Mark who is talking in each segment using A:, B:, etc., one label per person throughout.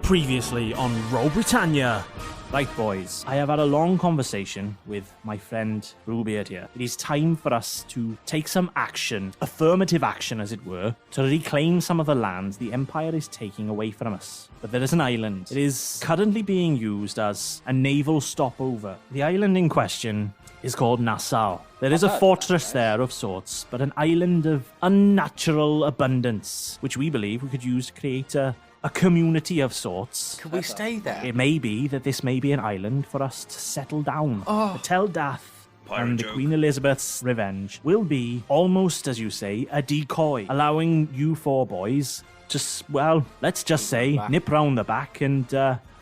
A: Previously on Roll Britannia. Right, boys, I have had a long conversation with my friend Normalbeard here. It is time for us to take some action, affirmative action as it were, to reclaim some of the lands the Empire is taking away from us. But there is an island. It is currently being used as a naval stopover. The island in question is called Nassau. There is a fortress there of sorts, but an island of unnatural abundance, which we believe we could use to create a community of sorts.
B: Could we stay there?
A: It may be that this may be an island for us to settle down. The Tell Death and the Queen Elizabeth's revenge will be, almost as you say, a decoy, allowing you four boys to, well, let's just say, nip round the back and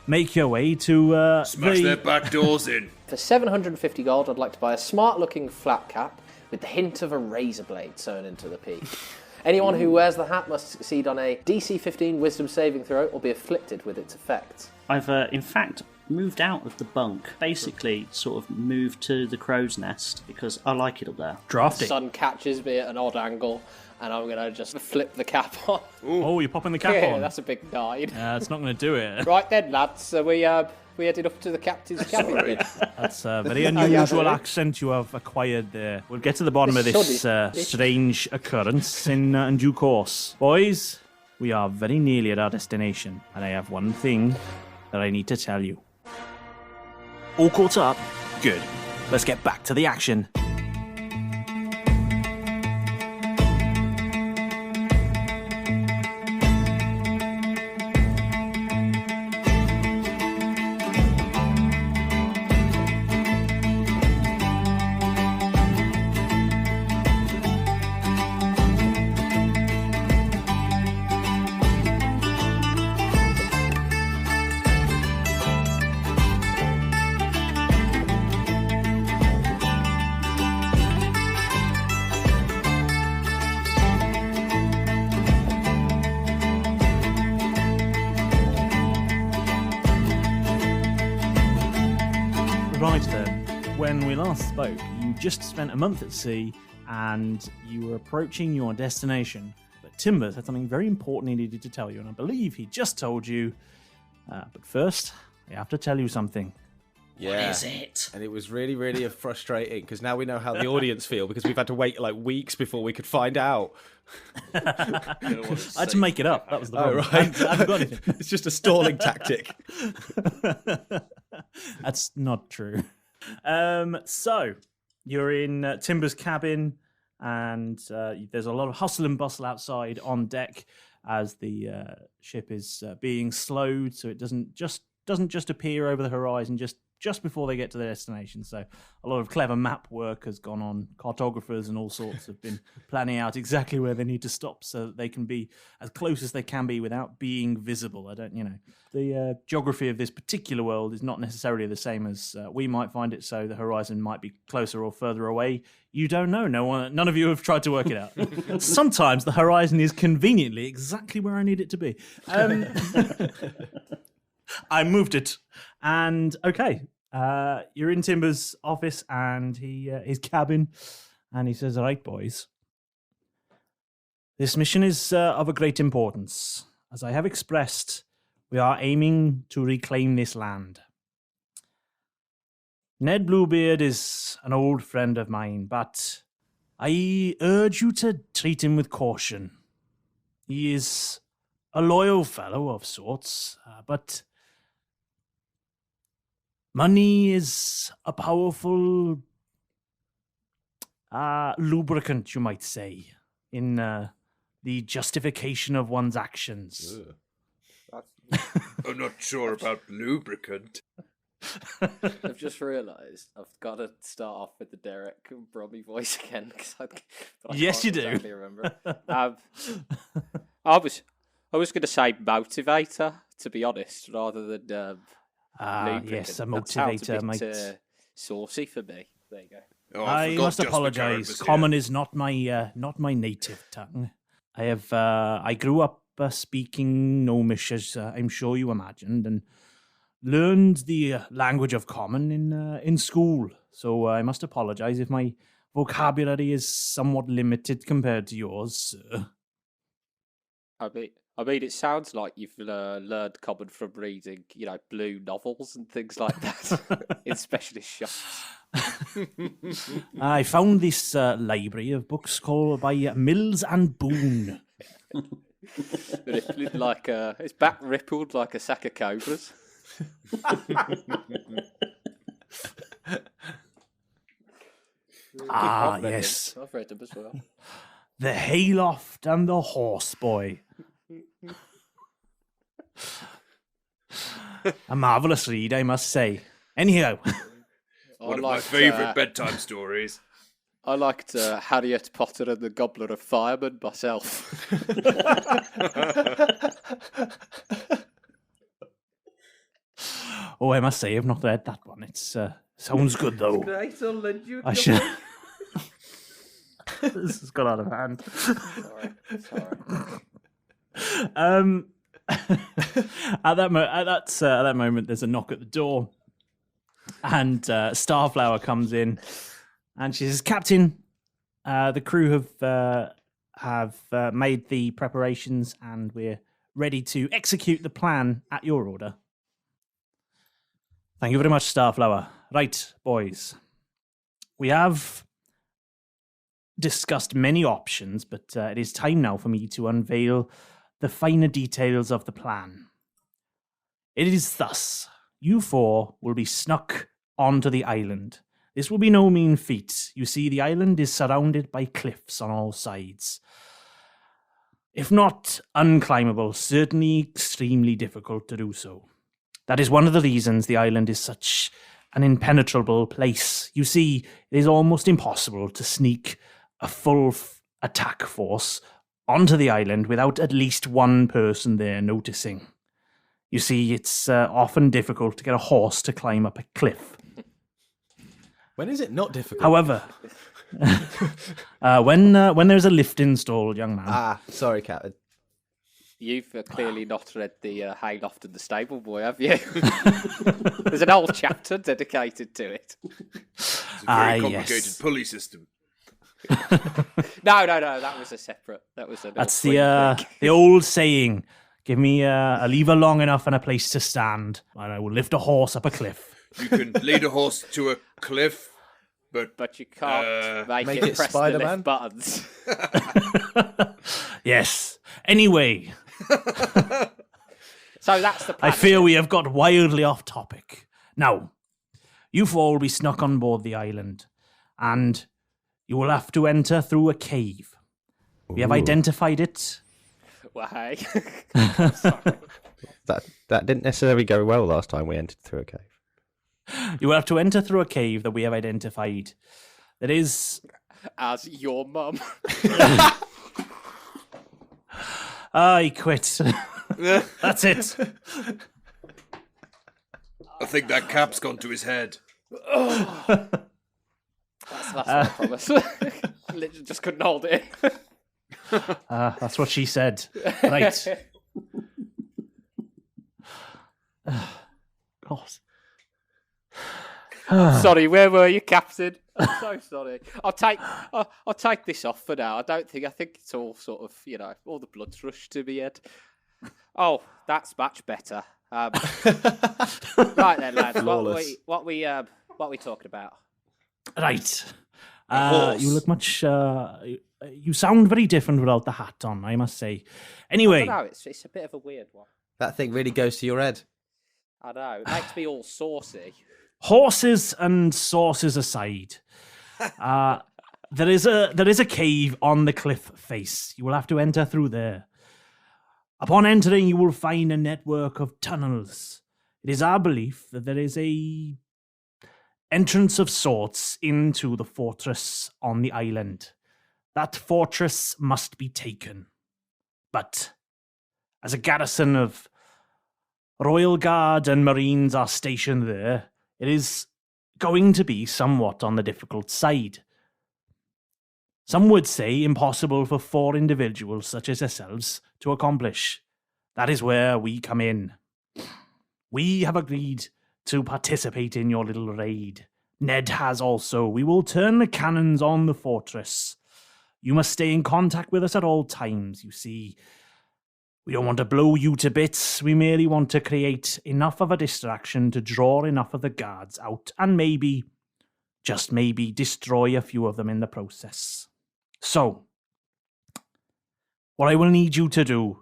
A: make your way to
C: Smash their back doors in.
B: For 750 gold, I'd like to buy a smart-looking flat cap with the hint of a razor blade sewn into the peak. Anyone who wears the hat must succeed on a DC 15 Wisdom saving throw or be afflicted with its effects.
D: I've, in fact, moved out of the bunk. Basically, sort of moved to the crow's nest because I like it up there.
A: drafty.
B: The sun catches me at an odd angle, and I'm going to just flip the cap on.
A: Oh, you're popping the cap
B: Yeah,
A: on.
B: that's a big nine.
A: It's not going to do it.
B: Right then, lads, so we headed up to the captain's cabin.
A: That's a very unusual accent you have acquired there. We'll get to the bottom of this strange occurrence in due course. Boys, we are very nearly at our destination, and I have one thing that I need to tell you. All caught up? Good. Let's get back to the action. Right then, when we last spoke, you just spent a month at sea and you were approaching your destination. But Timbers had something very important he needed to tell you, and I believe he just told you. But first, I have to tell you something.
D: What is it?
E: And it was really, really frustrating because now we know how the audience feel because we've had to wait like weeks before we could find out.
A: I had to make it up. That was the problem.
E: Oh, right.
A: I haven't got anything.
E: It's just a stalling tactic.
A: That's not true. So, you're in Timber's cabin, and there's a lot of hustle and bustle outside on deck as the ship is being slowed, so it doesn't just appear over the horizon just before they get to their destination. So a lot of clever map work has gone on. Cartographers and all sorts have been planning out exactly where they need to stop so that they can be as close as they can be without being visible. The geography of this particular world is not necessarily the same as we might find it, so the horizon might be closer or further away. You don't know. None of you have tried to work it out. Sometimes the horizon is conveniently exactly where I need it to be. I moved it. And okay, you're in Timber's office and his cabin, and he says, "All right, boys, this mission is of a great importance. As I have expressed, we are aiming to reclaim this land. Ned Bluebeard is an old friend of mine, but I urge you to treat him with caution. He is a loyal fellow of sorts, but money is a powerful lubricant, you might say, in the justification of one's actions."
C: I'm not sure about lubricant.
B: I've just realised I've got to start off with the Derek Bromley voice again. But I
A: Yes,
B: can't
A: you do.
B: exactly remember. I was going to say motivator, to be honest, rather than lubricant.
A: Yes, a
B: That sounds
A: motivator,
B: a bit,
A: mate.
B: Saucy for me. There you go.
C: Oh,
A: I
C: forgot
A: must
C: Jasper
A: apologise.
C: Garrett was here.
A: Common is not my native tongue. I grew up speaking Gnomish, as I'm sure you imagined, and learned the language of Common in school. So I must apologise if my vocabulary is somewhat limited compared to yours, sir.
B: I I mean, it sounds like you've learned common from reading, blue novels and things like that in specialist shops.
A: I found this library of books called by Mills and Boone.
B: Rippling like it's back rippled like a sack of cobras.
A: Yes.
B: I've read them as well.
A: The Hayloft and the Horse Boy. A marvellous read, I must say. Anyhow.
C: One of my favourite bedtime stories.
B: I liked Harriet Potter and the Goblet of Fireman myself.
A: Oh, I must say, I've not read that one. It's sounds good, though.
B: Great, I'll lend you a
A: I should... This has got out of hand.
B: Sorry.
A: At that moment, there's a knock at the door, and Starflower comes in, and she says, "Captain, the crew have made the preparations, and we're ready to execute the plan at your order." Thank you very much, Starflower. Right, boys, we have discussed many options, but it is time now for me to unveil the finer details of the plan. It is thus: you four will be snuck onto the island. This will be no mean feat. You see, the island is surrounded by cliffs on all sides. If not unclimbable, certainly extremely difficult to do so. That is one of the reasons the island is such an impenetrable place. You see, it is almost impossible to sneak a full attack force onto the island without at least one person there noticing. You see, it's often difficult to get a horse to climb up a cliff.
E: When is it not difficult?
A: However, when there's a lift installed, young man.
E: Sorry, Captain.
B: You've clearly not read the Hayloft and the Stable Boy, have you? There's an whole chapter dedicated to it.
C: It's a very complicated
A: yes.
C: pulley system.
B: No, that was a separate. That was
A: That's the old saying: "Give me a lever long enough and a place to stand, and I will lift a horse up a cliff."
C: You can lead a horse to a cliff, but
B: you can't make
E: make
B: it
E: it
B: press
E: Spider-Man?
B: the lift buttons.
A: Yes. Anyway,
B: So that's the plan.
A: I fear we have got wildly off topic. Now, you four will be snuck on board the island, and you will have to enter through a cave. We have identified it.
B: Well, hey.
F: That didn't necessarily go well last time we entered through a cave.
A: You will have to enter through a cave that we have identified. That is...
B: As your mum.
A: I quit. That's it.
C: I think that cap's gone to his head.
B: That's not a promise. I literally just couldn't hold it.
A: That's what she said. Right. God.
B: Sorry, where were you, Captain? I'm so sorry. I'll take this off for now. I think it's all sort of, all the blood's rushed to my head. Oh, that's much better. Right then, lads. What we talking about?
A: Right.
C: horse.
A: You look much... you sound very different without the hat on, I must say. Anyway...
B: I don't know, it's a bit of a weird one.
E: That thing really goes to your head.
B: I know, it makes me all saucy.
A: Horses and sauces aside, there is a cave on the cliff face. You will have to enter through there. Upon entering, you will find a network of tunnels. It is our belief that there is a entrance of sorts into the fortress on the island. That fortress must be taken. But as a garrison of Royal Guard and Marines are stationed there, it is going to be somewhat on the difficult side. Some would say impossible for 4 individuals such as ourselves to accomplish. That is where we come in. We have agreed to participate in your little raid. Ned has also. We will turn the cannons on the fortress. You must stay in contact with us at all times, you see. We don't want to blow you to bits. We merely want to create enough of a distraction to draw enough of the guards out and maybe, just maybe, destroy a few of them in the process. So, what I will need you to do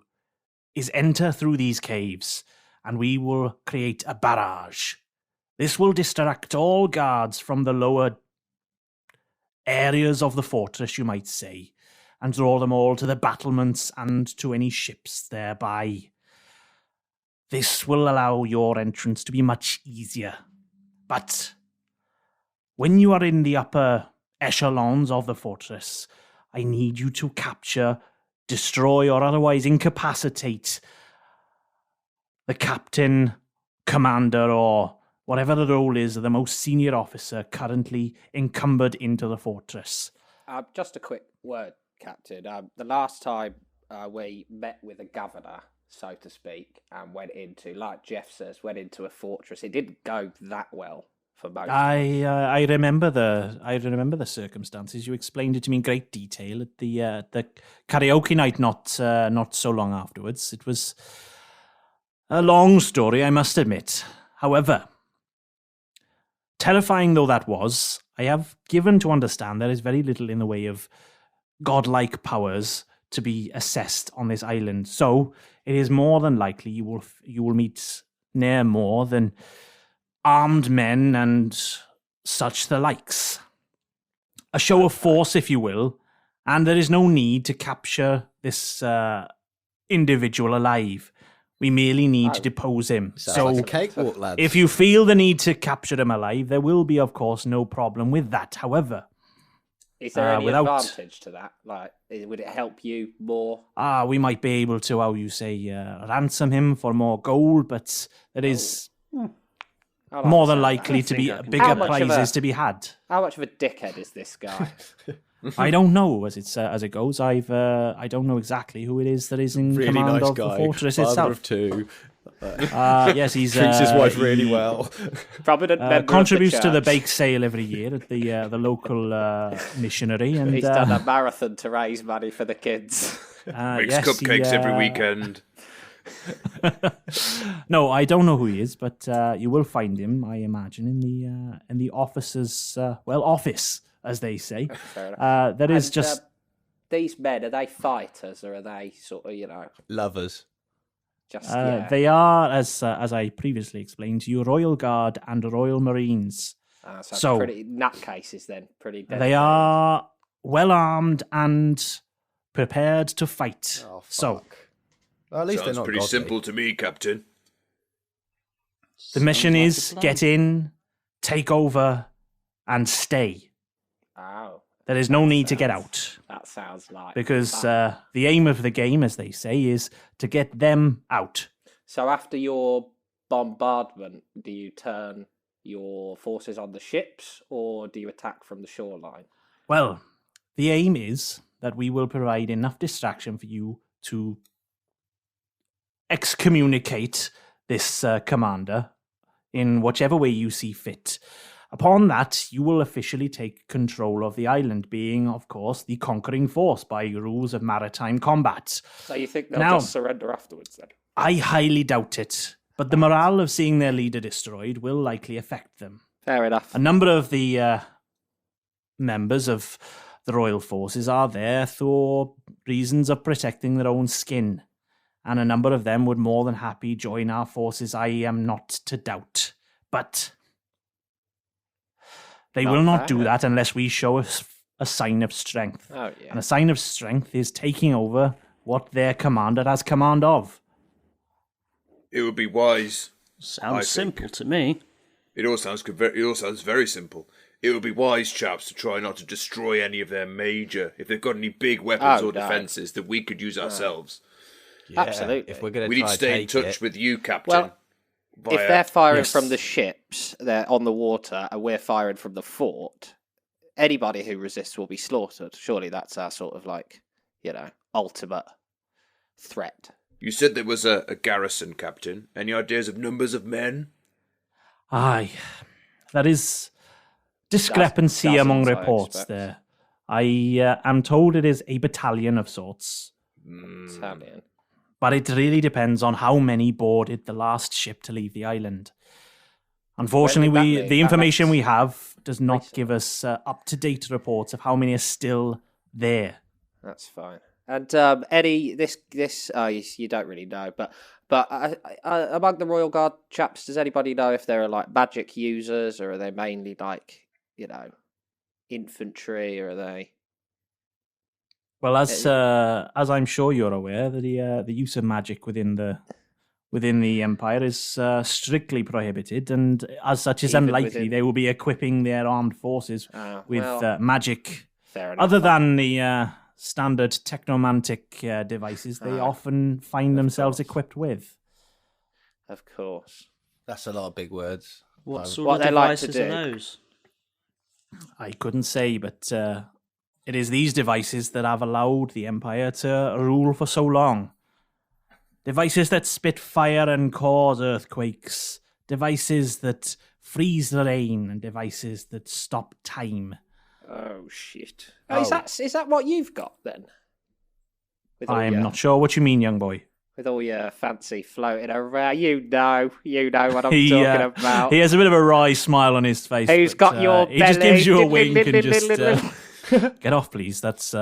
A: is enter through these caves and we will create a barrage. This will distract all guards from the lower areas of the fortress, you might say, and draw them all to the battlements and to any ships thereby. This will allow your entrance to be much easier. But when you are in the upper echelons of the fortress, I need you to capture, destroy, or otherwise incapacitate the captain, commander, or whatever the role is of the most senior officer currently encumbered into the fortress.
B: Just a quick word, Captain. The last time we met with a governor, so to speak, and went into, like Jeff says, went into a fortress, it didn't go that well for most.
A: I remember the circumstances. You explained it to me in great detail at the karaoke night not so long afterwards. It was a long story, I must admit. However, terrifying though that was, I have given to understand there is very little in the way of godlike powers to be assessed on this island. So it is more than likely you will meet ne'er more than armed men and such the likes. A show of force, if you will, and there is no need to capture this individual alive. We merely need to depose him. So
E: like a cakewalk, lads.
A: if you feel the need to capture him alive, there will be, of course, no problem with that. However,
B: is there any advantage to that? Like, would it help you more?
A: We might be able to, how you say, ransom him for more gold, but there is more than likely to be bigger prizes to be had.
B: How much of a dickhead is this guy?
A: I don't know as it goes. I don't know exactly who it is that is in
E: Really
A: command
E: nice
A: of
E: guy,
A: the fortress
E: father
A: itself.
E: of two.
A: Yes, he's
E: Treats his wife really well.
B: Prominent member
A: contributes
B: of the
A: to the
B: church.
A: bake sale every year at the local missionary, and
B: He's done a marathon to raise money for the kids.
C: Makes cupcakes every weekend.
A: No, I don't know who he is, but you will find him, I imagine, in the officer's office, as they say. That is just
B: these men. Are they fighters or are they sort of
E: Lovers.
B: just?
A: They are, as I previously explained to you, Royal Guard and Royal Marines.
B: So pretty nutcases then. Pretty.
A: They are well armed and prepared to fight.
E: Oh, fuck.
A: So
E: Well, at least
C: Sounds
E: they're not
C: pretty
E: godly.
C: simple to me, Captain.
A: the mission
D: like
A: is
D: a plan.
A: get in, take over, and stay.
B: Oh,
A: There is no need to get out.
B: that sounds like
A: Because
B: fun.
A: the aim of the game, as they say, is to get them out.
B: So after your bombardment, do you turn your forces on the ships or do you attack from the shoreline?
A: Well, the aim is that we will provide enough distraction for you to excommunicate this commander in whichever way you see fit. Upon that, you will officially take control of the island, being, of course, the conquering force by rules of maritime combat.
B: So you think they'll
A: Now-
B: just surrender afterwards then?
A: I highly doubt it, but the morale of seeing their leader destroyed will likely affect them.
B: Fair enough.
A: A number of the members of the royal forces are there for reasons of protecting their own skin, and a number of them would more than happy join our forces, I am not to doubt. But they will not do that unless we show us a sign of strength.
B: Oh yeah.
A: And a sign of strength is taking over what their commander has command of.
C: It would be wise.
D: Sounds
C: I think.
D: simple to me.
C: It all sounds very simple. It would be wise, chaps, to try not to destroy any of their major. If they've got any big weapons
B: Oh,
C: or
B: no.
C: defences that we could use ourselves.
E: Yeah,
B: Absolutely.
E: If we're going
C: We
E: to
C: need
E: try
C: to stay in
E: and
C: touch
E: take it.
C: with you, Captain.
B: Well, if
C: via-
B: they're firing
A: Yes.
B: from the ships, they're on the water, and we're firing from the fort, anybody who resists will be slaughtered. Surely that's our sort of ultimate threat.
C: You said there was a garrison, Captain. Any ideas of numbers of men?
A: Aye, there is discrepancy
B: Dozens,
A: among
B: I
A: reports
B: expect.
A: there. I am told it is a battalion of sorts.
B: Italian.
A: but it really depends on how many boarded the last ship to leave the island. Unfortunately, the information we have does not give us up-to-date reports of how many are still there.
B: That's fine. And Eddie, this you don't really know, but among the Royal Guard chaps, does anybody know if there are like magic users, or are they mainly like, you know, infantry, or are they?
A: Well, as I'm sure you're aware, the use of magic within the Empire is strictly prohibited, and as such, is unlikely they will be equipping their armed forces with magic.
B: Fair enough.
A: Other than the standard technomantic devices, they often find themselves equipped with.
B: Of course.
E: That's a lot of big words.
D: What sort
B: What
D: of
B: they like to
D: devices are
B: do.
D: those?
A: I couldn't say, but it is these devices that have allowed the Empire to rule for so long. Devices that spit fire and cause earthquakes. Devices that freeze the rain, and devices that stop time.
B: Oh shit! Oh. Is that what you've got then?
A: I'm not sure what you mean, young boy.
B: With all your fancy floating around, you know what I'm talking about.
A: He has a bit of a wry smile on his face.
B: Who's got your belly?
A: He just gives you a wink and just get off, please. That's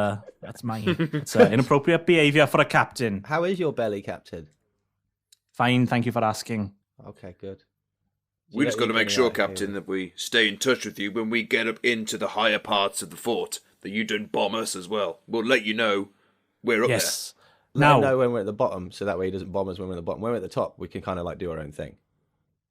A: mine. It's inappropriate behaviour for a captain.
E: How is your belly, Captain?
A: Fine, thank you for asking.
E: Okay, good.
C: We just got to make sure, Captain, that we stay in touch with you when we get up into the higher parts of the fort, that you don't bomb us as well. We'll let you know we're up
A: Yes.
E: Let him know when we're at the bottom, so that way he doesn't bomb us when we're at the bottom. When we're at the top, we can kind of like do our own thing.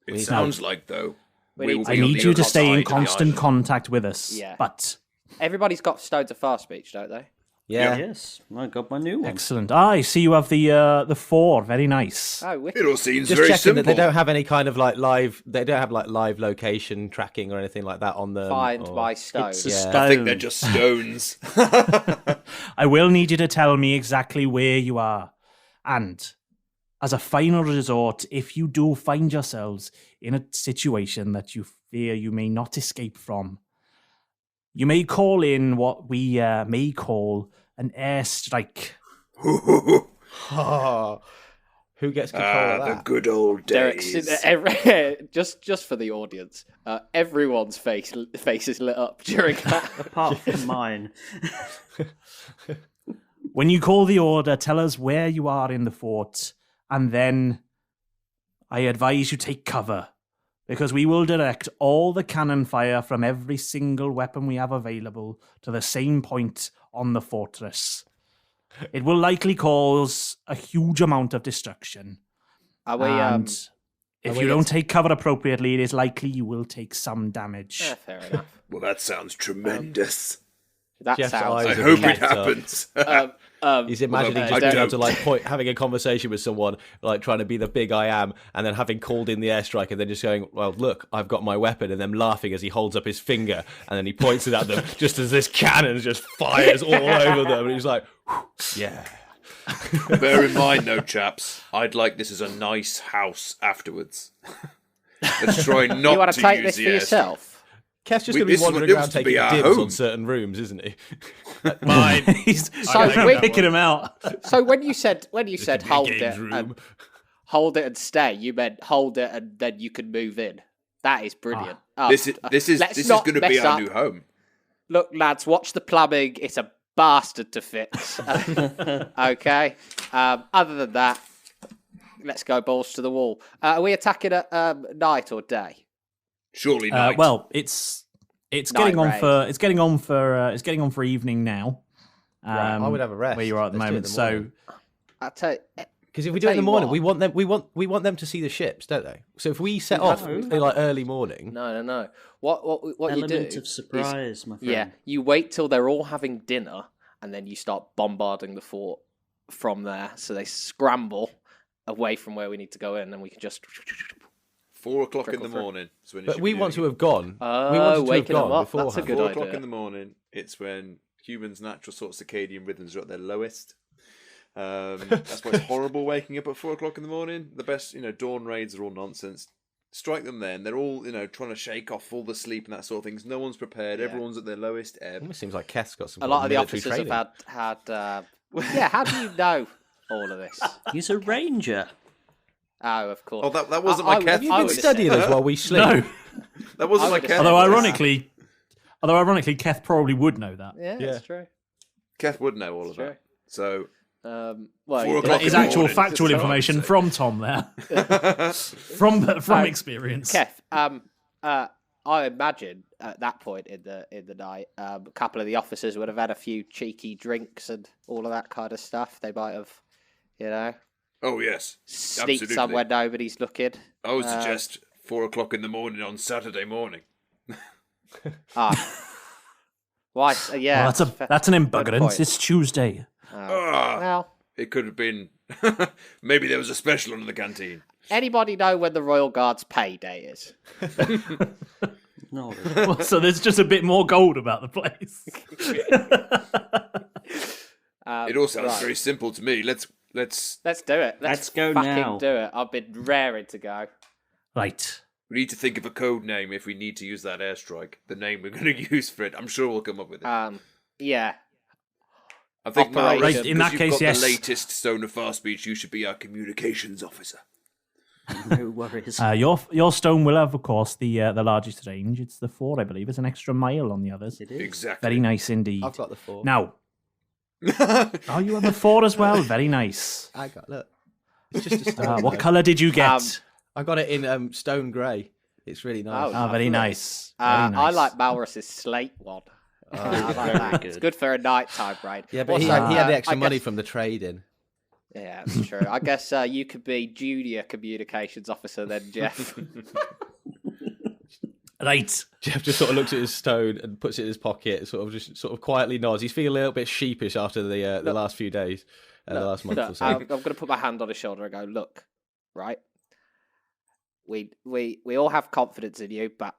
C: there. It sounds like, though, we will
A: I
C: be on
A: need
C: the
A: you
C: other
A: to stay
C: side
A: in
C: of the
A: constant
C: island.
A: contact with us.
B: Yeah.
A: But
B: Everybody's got stones of fast speech, don't they?
E: Yeah.
D: Yes, I got my new one.
A: excellent. I see you have the 4. Very nice.
B: Oh, wicked.
C: It all seems
E: Just
C: very
E: checking
C: simple.
E: that they don't have any kind of like live. They don't have like live location tracking or anything like that on them.
B: Find
E: or...
B: by stone.
D: It's a
E: Yeah.
D: stone.
C: I think they're just stones.
A: I will need you to tell me exactly where you are. And as a final resort, if you do find yourselves in a situation that you fear you may not escape from, you may call in what we may call an airstrike.
E: Oh, who gets control of
C: The
E: that?
C: good old
B: Derek's
C: days.
B: just for the audience, everyone's face is lit up during that.
D: Apart from mine.
A: When you call the order, tell us where you are in the fort, and then I advise you take cover, because we will direct all the cannon fire from every single weapon we have available to the same point on the fortress. It will likely cause a huge amount of destruction.
B: Are we?
A: And if
B: we
A: you don't take cover appropriately, it is likely you will take some damage.
B: Fair enough.
C: Well, that sounds tremendous.
B: That
E: Jeff's
B: sounds.
E: eyes
C: I
E: are
C: hope
E: lit
C: it
E: up.
C: happens.
E: He's imagining
C: I
E: just being able to
C: don't.
E: like having a conversation with someone, like trying to be the big I am, and then having called in the airstrike, and then just going, "Well, look, I've got my weapon," and then laughing as he holds up his finger, and then he points it at them, just as this cannon just fires all over them, and he's like, "Yeah."
C: Bear in mind, though, chaps, I'd like this as a nice house afterwards. Let's try not
B: You want
C: to
B: to take
C: use
B: this
C: the
B: for
C: airstrike.
B: yourself?
E: Keth's just
C: We-
E: going to be
C: this is what
E: wandering
C: it
E: around
C: was to be
E: taking
C: our
E: dibs
C: home.
E: on certain rooms, isn't he?
C: Mine.
A: He's
B: we-
A: picking him out.
B: So when you said hold
E: games
B: it
E: room.
B: and hold it and stay, you meant hold it and then you can move in. That is brilliant.
C: This is
B: let's
C: going to
B: not
C: be
B: mess
C: our
B: up.
C: new home.
B: Look, lads, watch the plumbing. It's a bastard to fix. Okay. Other than that, let's go balls to the wall. Are we attacking at night or day?
C: Surely not.
A: Well, it's
B: Night
A: getting on
B: raid.
A: for it's getting on for evening now.
E: I would have a rest.
A: where you are at the
E: Let's do it in
A: moment.
E: the
A: So
E: morning.
B: I tell you,
E: Because if we do it in the
B: Tell you
E: morning,
B: what.
E: we want them to see the ships, don't they? So if we set off in like early morning,
B: no. What you do?
D: Element of surprise, my friend.
B: Yeah, you wait till they're all having dinner, and then you start bombarding the fort from there. So they scramble away from where we need to go in, and we can just.
C: 4 o'clock in the
B: Trickle through.
C: morning. Is when you
E: but
C: should
E: we
C: be
E: want to
C: doing
E: have gone.
B: Oh,
E: we wanted to have
B: waking them
E: gone
B: up. That's a
E: beforehand.
B: good
C: 4
B: idea.
C: o'clock in the morning. It's when humans' natural sort of circadian rhythms are at their lowest. That's why it's horrible waking up at 4 o'clock in the morning. The best, dawn raids are all nonsense. Strike them then. They're all, trying to shake off all the sleep and that sort of things. No one's prepared.
B: Yeah.
C: Everyone's at their lowest ebb.
E: Almost seems like Keth's got some.
B: A lot of the
E: military
B: officers
E: training.
B: have had. Yeah, how do you know? all of this?
D: He's a ranger.
B: Oh, of course.
C: Oh, that wasn't my Keth.
F: Have you been studying us while we sleep?
A: No.
C: That wasn't
B: I
C: my
B: would've
C: Keth.
B: said
A: Although ironically, Keth probably would know that.
B: Yeah, that's true.
C: Keth would know all of
B: True.
C: that. So,
B: Well,
C: 4
B: you-
C: o'clock
A: His
C: in the
A: actual
C: morning.
A: factual
C: Just
A: information
C: so.
A: from Tom there, from experience.
B: Keth, I imagine at that point in the night, a couple of the officers would have had a few cheeky drinks and all of that kind of stuff. They might have,
C: Oh yes,
B: sneaked
C: absolutely.
B: somewhere nobody's looking.
C: I would suggest 4 o'clock in the morning on Saturday morning.
B: Why? Yeah,
A: Well, that's an
B: point.
A: embuggerance. It's Tuesday.
B: Well,
C: It could have been. Maybe there was a special on in the canteen.
B: anybody know when the Royal Guard's payday is?
D: No.
A: Well, so there's just a bit more gold about the place.
C: It all sounds
B: right.
C: very simple to me. Let's.
B: Let's do it.
D: Let's go
B: fucking
D: now.
B: do it. I've been raring to go.
A: Right.
C: We need to think of a code name if we need to use that airstrike. The name we're going to use for it. I'm sure we'll come up with it.
B: Yeah.
C: I think
B: Operation.
C: Malrus,
A: Right, in that
C: because
A: case,
C: you've got
A: yes.
C: the latest Stone of Far Speech, you should be our communications officer.
D: No worries.
A: Your stone will have, of course, the largest range. It's the 4, I believe. It's an extra mile on the others.
D: It is.
C: Exactly.
A: Very nice indeed.
F: I've got the 4.
A: Now, oh, you have a 4 as well. Very nice.
F: I got look. It's just a stone.
A: What colour did you get?
F: I got it in stone grey. It's really nice.
B: Oh,
A: Very
B: lovely.
A: nice. Very nice.
B: I like Malrus's slate one. I like that. It's good for a nighttime raid.
F: Yeah, but he
B: Also,
F: had the extra
B: I
F: money
B: guess-
F: from the trading.
B: Yeah, that's true. I guess you could be junior communications officer then, Jeff.
A: Right.
E: Jeff just sort of looks at his stone and puts it in his pocket, sort of quietly nods. He's feeling a little bit sheepish after the last few days, the last month or so.
B: I'm going to put my hand on his shoulder and go, look, right? We all have confidence in you, but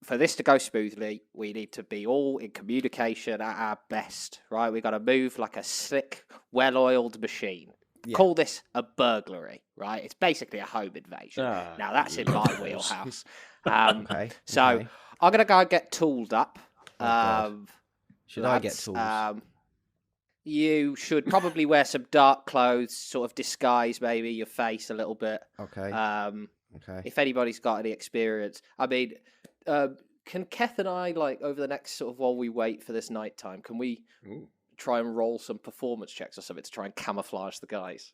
B: for this to go smoothly, we need to be all in communication at our best, right? We got to move like a slick, well-oiled machine.
F: Yeah.
B: Call this a burglary, right? It's basically a home invasion. Now that's in my wheelhouse.
F: Okay.
B: So
F: okay.
B: I'm gonna go get tooled up.
F: God. Should I get
B: lads.
F: tools?
B: You should probably wear some dark clothes, sort of disguise maybe your face a little bit.
F: Okay. Okay.
B: If anybody's got any experience, I mean, can Keth and I, like, over the next sort of while we wait for this nighttime, can we try and roll some performance checks or something to try and camouflage the guys?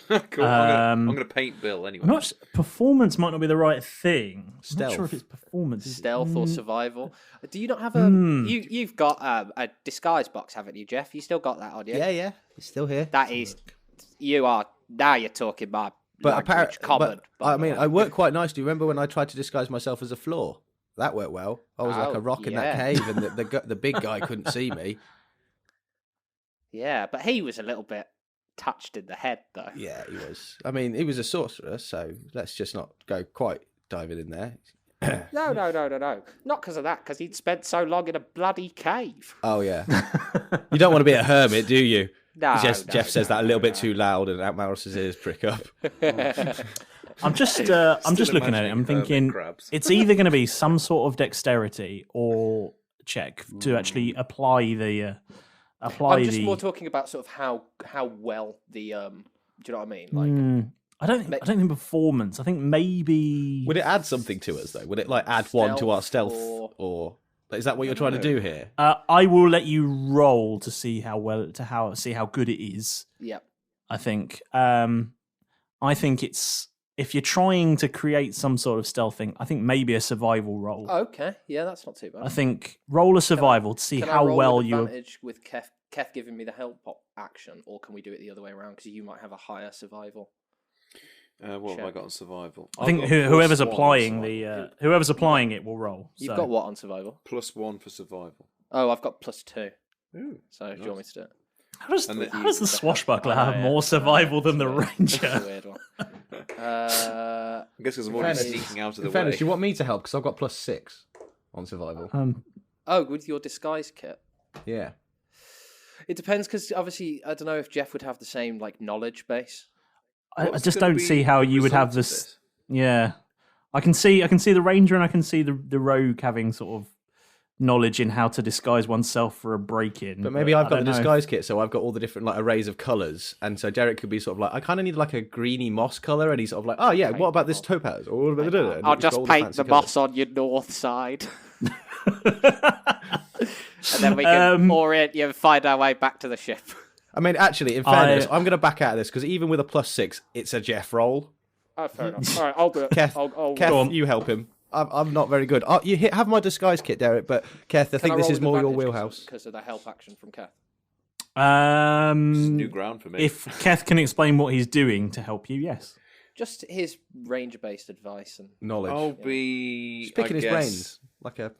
C: Cool. I'm going to paint Bill anyway.
A: I'm not. Performance might not be the right thing. I'm
F: Stealth.
A: not sure if it's performance.
B: Stealth or survival? Do you not have a? You've got a disguise box, haven't you, Jeff? You still got that on you?
F: Yeah. It's still here.
B: That is, you are now. You're talking my
F: But
B: language, common.
F: but I mean, I worked quite nicely. Remember when I tried to disguise myself as a floor? That worked well. I was like
B: Oh,
F: a rock in
B: yeah.
F: that cave, and the big guy couldn't see me.
B: Yeah, but he was a little bit touched in the head, though.
F: Yeah, he was. I mean, he was a sorcerer, so let's just not go quite diving in there.
B: No. Not because of that, because he'd spent so long in a bloody cave.
F: Oh yeah.
E: You don't want to be a hermit, do you?
B: No,
E: Jeff says that a little bit too loud, and Malrus's ears prick up.
A: I'm just looking at it. I'm
C: imagining
A: thinking
C: crabs.
A: it's either going to be some sort of dexterity or check to actually apply the.
B: I'm just more talking about sort of how well the do you know what I mean? Like
A: I don't think performance. I think maybe.
E: Would it add something to us though? Would it like add one to our stealth,
B: Stealth
E: or is that what you're trying to do here?
A: I will let you roll to see how good it is.
B: Yep.
A: I think. I think it's if you're trying to create some sort of stealth thing. I think maybe a survival roll.
B: Okay, yeah, that's not too bad.
A: I think roll a survival to see
B: Can I
A: how
B: roll
A: well
B: with
A: you.
B: advantage with Keth giving me the help action, or can we do it the other way around? Because you might have a higher survival.
C: What have I got on survival?
A: I think
C: I've got
A: whoever's
C: +1 on
A: applying
C: survival.
A: whoever's applying it will roll.
B: You've
A: so.
B: got what on survival?
C: +1 for survival.
B: Oh, I've got +2.
C: Ooh,
B: So do you want me to do it?
A: How does,
C: And the-
A: how does the swashbuckler
B: Oh,
A: have
B: yeah,
A: more
B: that's
A: survival than the
B: That's a
A: ranger?
B: weird one.
C: I guess because I'm already
F: fairness-
C: sneaking out of the
F: In fairness,
C: way.
F: you want me to help because I've got +6 on survival.
B: Oh, with your disguise kit.
F: Yeah.
B: It depends because obviously I don't know if Jeff would have the same like knowledge base.
A: I
C: What's
A: just
C: gonna
A: don't
C: be
A: see how
C: the
A: you would have
C: result of
A: this. Yeah, I can see the ranger and I can see the rogue having sort of knowledge in how to disguise oneself for a break-in.
E: But maybe I've got the
A: don't know.
E: disguise kit, so I've got all the different like arrays of colours, and so Derek could be sort of like, I kind of need like a greeny moss colour, and he's sort of like, oh yeah, what about this topaz? Or what about and
G: I'll
E: he's got
G: just
E: all
G: paint
E: fancy
G: the
E: colours.
G: moss on your north side. And then we can orient you and find our way back to the ship.
E: I mean, actually, in fairness, I'm going to back out of this because even with a +6, it's a Jeff roll.
G: Oh, fair enough. All right, I'll do it.
E: Keth,
G: I'll
E: Keth, you help him. I'm not very good. Have my disguise kit, Derek, but Keth, I think this is more your wheelhouse.
B: Because of the help action from Keth.
C: New ground for me.
A: If Keth can explain what he's doing to help you, yes.
B: Just his ranger-based advice and
E: Knowledge.
C: I'll be
E: Just picking
C: I
E: his
C: guess,
E: brains. Like a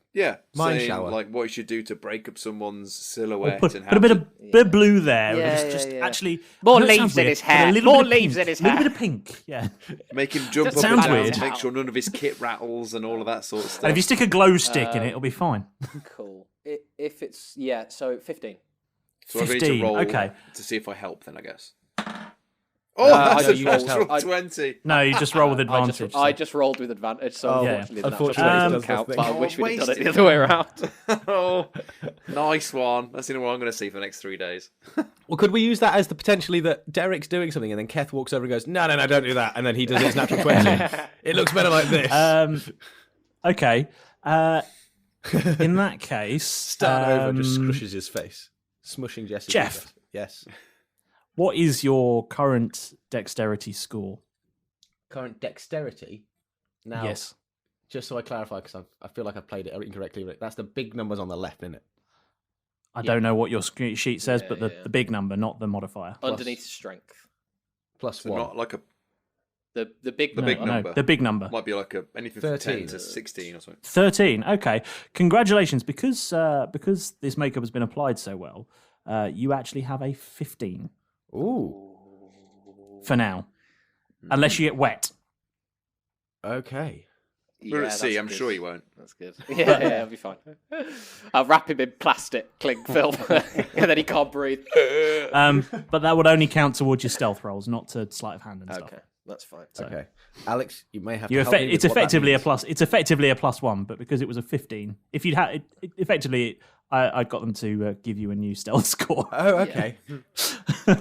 C: mind
E: shower.
C: like what you should do to break up someone's
A: Or
C: silhouette
A: put
C: and
A: a
C: how
A: bit
C: to...
A: of bit of blue there.
B: Yeah,
A: and just
B: yeah.
A: actually
G: More
A: I know it
G: leaves
A: sounds
G: in
A: weird,
G: his
A: but a
G: hair.
A: little
G: More
A: bit of
G: leaves
A: pink.
G: in his
A: A little
G: hair.
A: bit of pink. Yeah.
C: Make him jump
G: Just
C: up
A: sounds
C: and down
A: weird.
C: to make sure none of his kit rattles and all of that sort of stuff.
A: And if you stick a glow stick in it, it'll be fine.
B: cool. If it's so 15.
C: so I need to
A: 15,
C: roll
A: okay.
C: to see if I help then, I guess. Oh,
B: I
C: that's a
B: just rolled-
C: natural 20.
A: No, you just roll with advantage.
B: I just rolled with advantage, so
E: Oh,
B: unfortunately the
E: unfortunately,
B: natural
E: it
B: doesn't
E: does
B: count.
E: nothing.
B: But I wish we'd done it
C: wasted.
B: the other way around.
C: Oh, nice one. That's the only one I'm going to see for the next 3 days.
E: Well, could we use that as the potentially that Derek's doing something and then Keth walks over and goes, no, don't do that. And then he does his natural 20. It looks better like this.
A: Okay. In that case,
E: Start over, just scrushes his face. Smushing Jesse's
A: Jeff.
E: face. Yes.
A: what is your current dexterity score?
E: Current dexterity. Now,
A: Yes.
E: just so I clarify, because I feel like I played it incorrectly, but that's the big numbers on the left, isn't it?
A: I don't know what your sheet says,
B: Yeah,
A: but
B: yeah.
A: the big number, not the modifier.
B: Underneath strength.
E: Plus
C: So
E: 1.
C: not like a...
B: The big
C: The
B: number.
C: big
A: No,
C: number.
A: the big number.
C: Might be like a anything from 10
E: 13.
C: to 16 or something.
A: 13. Okay. Congratulations. Because this makeup has been applied so well, you actually have a 15
E: Ooh.
A: for now. Unless you get wet.
E: Okay.
C: We're at sea,
B: that's
C: I'm
B: good.
C: sure you won't.
B: That's good. Yeah, I'll be fine. I'll wrap him in plastic cling film, and then he can't breathe.
A: But that would only count towards your stealth rolls, not to sleight of hand and stuff.
B: Okay, that's fine.
E: Okay. Alex, you may have to
A: You
E: help me with
A: it's
E: what that
A: effectively a
E: means.
A: plus. It's effectively a +1, but because it was a 15, if you'd had effectively, I got them to give you a new stealth score.
E: Oh, okay.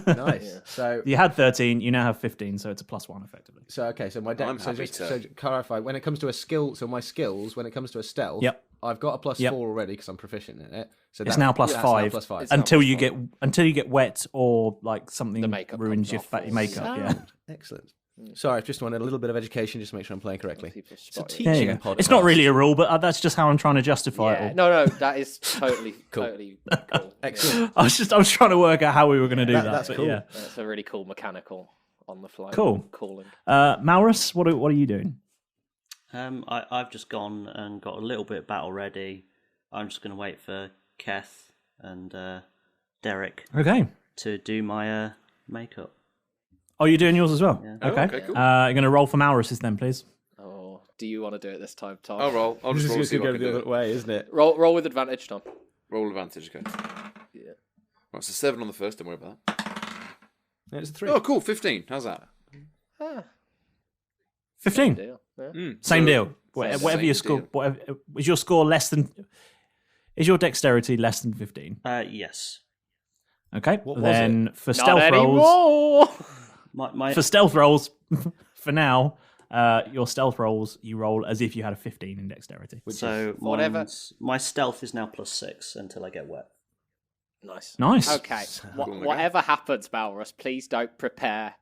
E: Nice. So,
A: You had 13, you now have 15, so it's a +1 effectively.
E: okay. So my
C: I'm
E: dex. So
C: happy
E: just
C: to-
E: so to clarify, when it comes to a skill, so my skills, when it comes to a stealth,
A: Yep.
E: I've got a +4
A: Yep.
E: already because I'm proficient in it. So
A: It's
E: that-
A: now
E: that's
A: +5
E: now +5.
B: It's now
A: until you
B: +5.
A: get wet or like something
B: The makeup
A: ruins
B: comes
A: your
B: off or
A: makeup. Yeah.
E: Sound. Excellent. Sorry, I've just wanted a little bit of education just to make sure I'm playing correctly.
B: People
E: It's a
B: spot it.
E: teaching
A: There you go.
E: podcast.
A: It's not really a rule, but that's just how I'm trying to justify it
B: Yeah,
A: all.
B: no, that is totally totally cool.
E: Excellent.
A: I was trying to work out how we were going to do that.
E: That's
A: but
E: cool.
A: Yeah.
B: Yeah. That's a really cool mechanical on the fly.
A: Cool.
B: Calling.
A: Malrus, what are you doing?
D: I've just gone and got a little bit of battle ready. I'm just going to wait for Keth and Derek
A: Okay.
D: to do my makeup.
A: Oh, you're doing yours as well?
D: Yeah.
C: Oh,
A: Okay.
C: okay, cool.
A: You're going to roll for Malrus's then, please.
B: Oh, do you want to do it this time, Tom?
C: I'll roll. I'll
E: This
C: just roll to
E: is
C: see
E: going
C: what
E: to
C: I
E: go
C: can
E: the
C: do.
E: other way, isn't it?
B: Roll with advantage, Tom.
C: Roll advantage, okay.
B: Yeah.
C: Right, so 7 on the first, don't worry about that.
E: No, it's a 3.
C: Oh, cool, 15. How's that?
A: 15.
B: Deal. Yeah.
A: Same
C: So-
A: deal.
C: Same
A: Whatever your score.
C: deal.
A: Whatever, is your score less than? Is your dexterity less than 15?
D: Yes.
A: Okay.
E: What was
A: then for
B: Not
A: stealth rolls,
B: anymore.
D: My
A: for stealth rolls, for now, your stealth rolls you roll as if you had a 15 in dexterity.
D: so
B: whatever.
D: my stealth is now +6 until I get wet.
B: Nice.
A: Nice.
B: Okay.
C: Cool, okay.
B: Whatever happens, Malrus, please don't prepare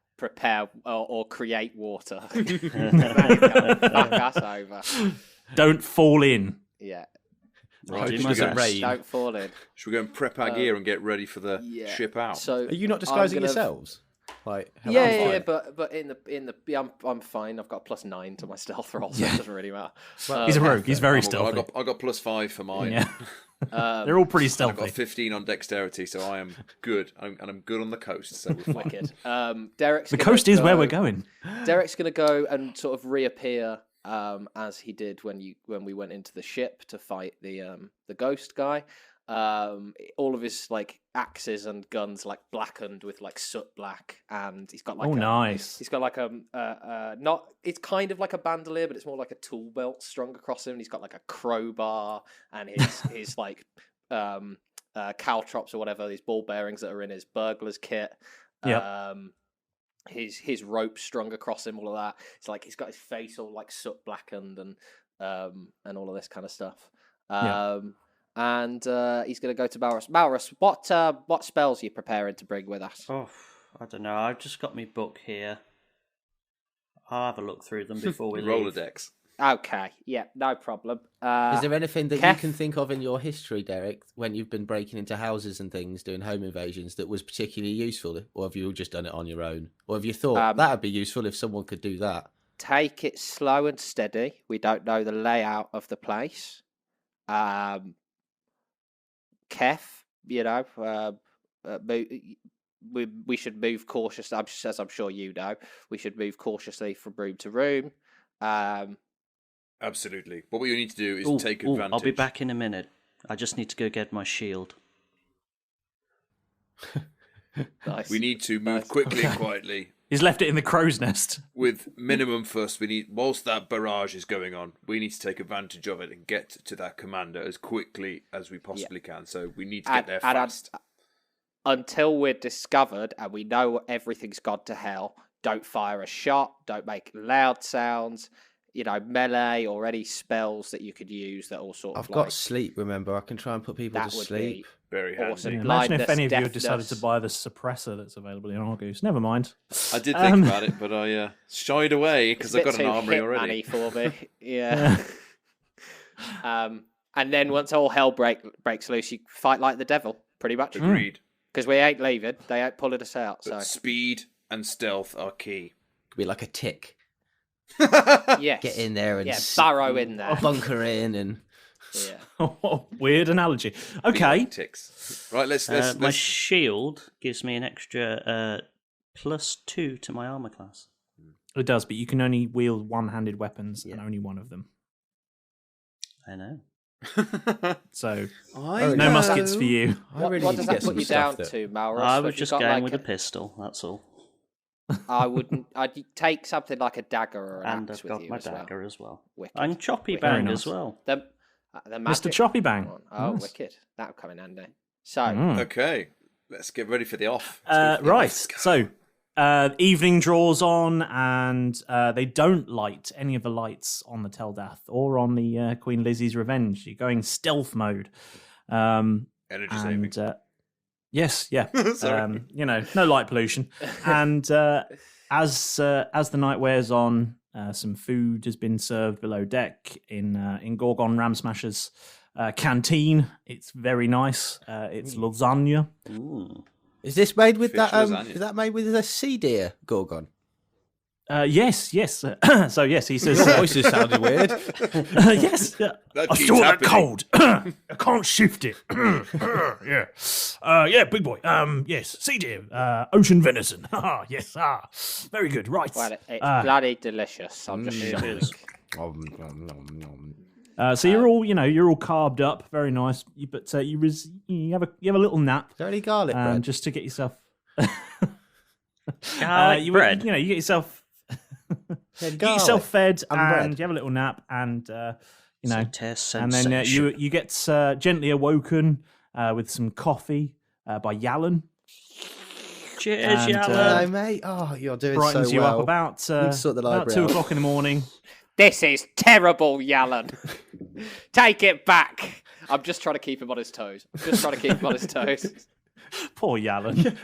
B: or create water. Fuck us over.
A: Don't fall in.
B: Yeah.
D: I'll do
C: should
D: my
C: we go
D: best.
E: raid?
B: Don't fall in.
C: Should we go and prep our gear and get ready for the
B: Yeah.
C: ship out?
B: So
E: Are you not disguising
B: I'm gonna-
E: yourselves? Like, hello,
B: Yeah,
E: I'm
B: yeah,
E: fine.
B: but I'm fine. I've got +9 to my stealth roll, so it doesn't really matter.
A: He's a rogue. He's very
C: I
A: stealthy.
C: got +5 for mine.
A: Yeah. They're all pretty
C: I've got
A: stealthy.
C: 15 on dexterity, so I am good. I'm good on the coast, so we're fine.
B: Wicked. Derek's
A: The
B: gonna
A: coast is where
B: go-
A: we're going.
B: Derek's going to go and sort of reappear as he did when we went into the ship to fight the ghost guy. All of his like axes and guns like blackened with like soot black, and he's got like
A: nice.
B: He's got like not it's kind of like a bandolier, but it's more like a tool belt strung across him. And he's got like a crowbar and his like caltrops or whatever, these ball bearings that are in his burglar's kit.
A: Yeah.
B: His rope strung across him, all of that. It's like he's got his face all like soot blackened and all of this kind of stuff. And he's going to go to Malrus. Malrus, what spells are you preparing to bring with us?
D: Oh, I don't know. I've just got my book here. I'll have a look through them before we leave.
C: Rolodex.
B: Okay, yeah, no problem.
F: Is there anything that
B: Keth?
F: you can think of in your history, Derek, when you've been breaking into houses and things, doing home invasions, that was particularly useful? Or have you just done it on your own? Or have you thought that would be useful if someone could do that?
B: Take it slow and steady. We don't know the layout of the place. Keth, you know, we should move cautiously, as I'm sure you know. We should move cautiously from room to room.
C: Absolutely. What we need to do is take advantage.
D: I'll be back in a minute. I just need to go get my shield.
B: Nice.
C: We need to move quickly and quietly.
A: He's left it in the crow's nest.
C: With minimum fuss, whilst that barrage is going on, we need to take advantage of it and get to that commander as quickly as we possibly can. So we need to get there fast.
B: Until we're discovered and we know everything's gone to hell, don't fire a shot, don't make loud sounds, you know, melee or any spells that you could use that all sort of
F: I've got sleep, remember. I can try and put people to sleep.
C: Very handy.
B: awesome.
A: Imagine if any of you had
B: Deafness.
A: decided to buy the suppressor that's available in Argus. Never mind.
C: I did think about it, but I shied away because I've got an armory
B: Hitman-y
C: already.
B: for me. Yeah. And then once all hell breaks loose, you fight like the devil, pretty much.
C: Agreed.
B: Because we ain't leaving. They ain't pulling us out. So
C: But speed and stealth are key.
F: Could be like a tick.
B: yes.
F: Get in there and
B: burrow in there.
F: bunker in and...
B: Yeah.
A: Weird analogy. Okay.
C: Ticks. Right, let's
D: My shield gives me an extra +2 to my armor class.
A: It does, but you can only wield one-handed weapons and only one of them.
D: I know.
A: So,
C: I
A: no muskets for you.
B: What does that put you down to, Malrus?
D: I
B: Have
D: was
B: you
D: just
B: got,
D: going
B: like,
D: with a pistol, that's all.
B: I'd take something like a dagger or an
D: And
B: axe
D: I've
B: with
D: got
B: you
D: my
B: as well.
D: dagger as well.
B: Wicked.
D: And choppy
B: Wicked.
D: bang
A: Very
D: as
A: nice.
D: well.
B: The
A: Mr.
B: magic
A: Choppy Bang.
B: one. Oh,
A: Nice.
B: wicked. That'll come in handy. So,
C: Okay, let's get ready for the off.
A: Right. So, evening draws on, and they don't light any of the lights on the Teldath or on the Queen Lizzie's Revenge. You're going stealth mode.
C: Energy saving.
A: Yes, yeah.
C: Sorry.
A: You know, no light pollution. And as the night wears on, some food has been served below deck in Gorgon Ramsmasher's canteen. It's very nice. It's lasagna.
D: Ooh.
F: Is this made with
C: Fish
F: that?
C: lasagna.
F: Is that made with a sea deer gorgon?
A: Yes. So yes, he says.
F: Your voices sounded weird.
A: Yes,
C: That
A: I
C: keeps
A: still that
C: happening.
A: cold. I can't shift it. Yeah, big boy. Yes, sea deer, ocean venison. Yes, very good. Right.
B: well, it's bloody delicious. I'm just
D: It
B: saying.
D: is.
A: So you're all, you're all carved up, very nice. But you have a little nap,
F: Is there any garlic bread?
A: just to get yourself.
D: Garlic bread.
A: You get yourself.
F: Yeah,
A: Get
F: garlic
A: yourself fed
F: and
A: and
F: bread.
A: you have a little nap and
D: So tastes
A: and then you get gently awoken with some coffee by Yalan.
D: Cheers,
A: and,
D: Yalan.
F: Hello, mate. Oh, you're doing
A: Brightens
F: so
A: you
F: well.
A: up about
F: sort the
A: about
F: library
A: 2
F: out.
A: o'clock in the morning.
B: This is terrible, Yalan. Take it back. I'm just trying to keep him on his toes.
A: Poor Yalan.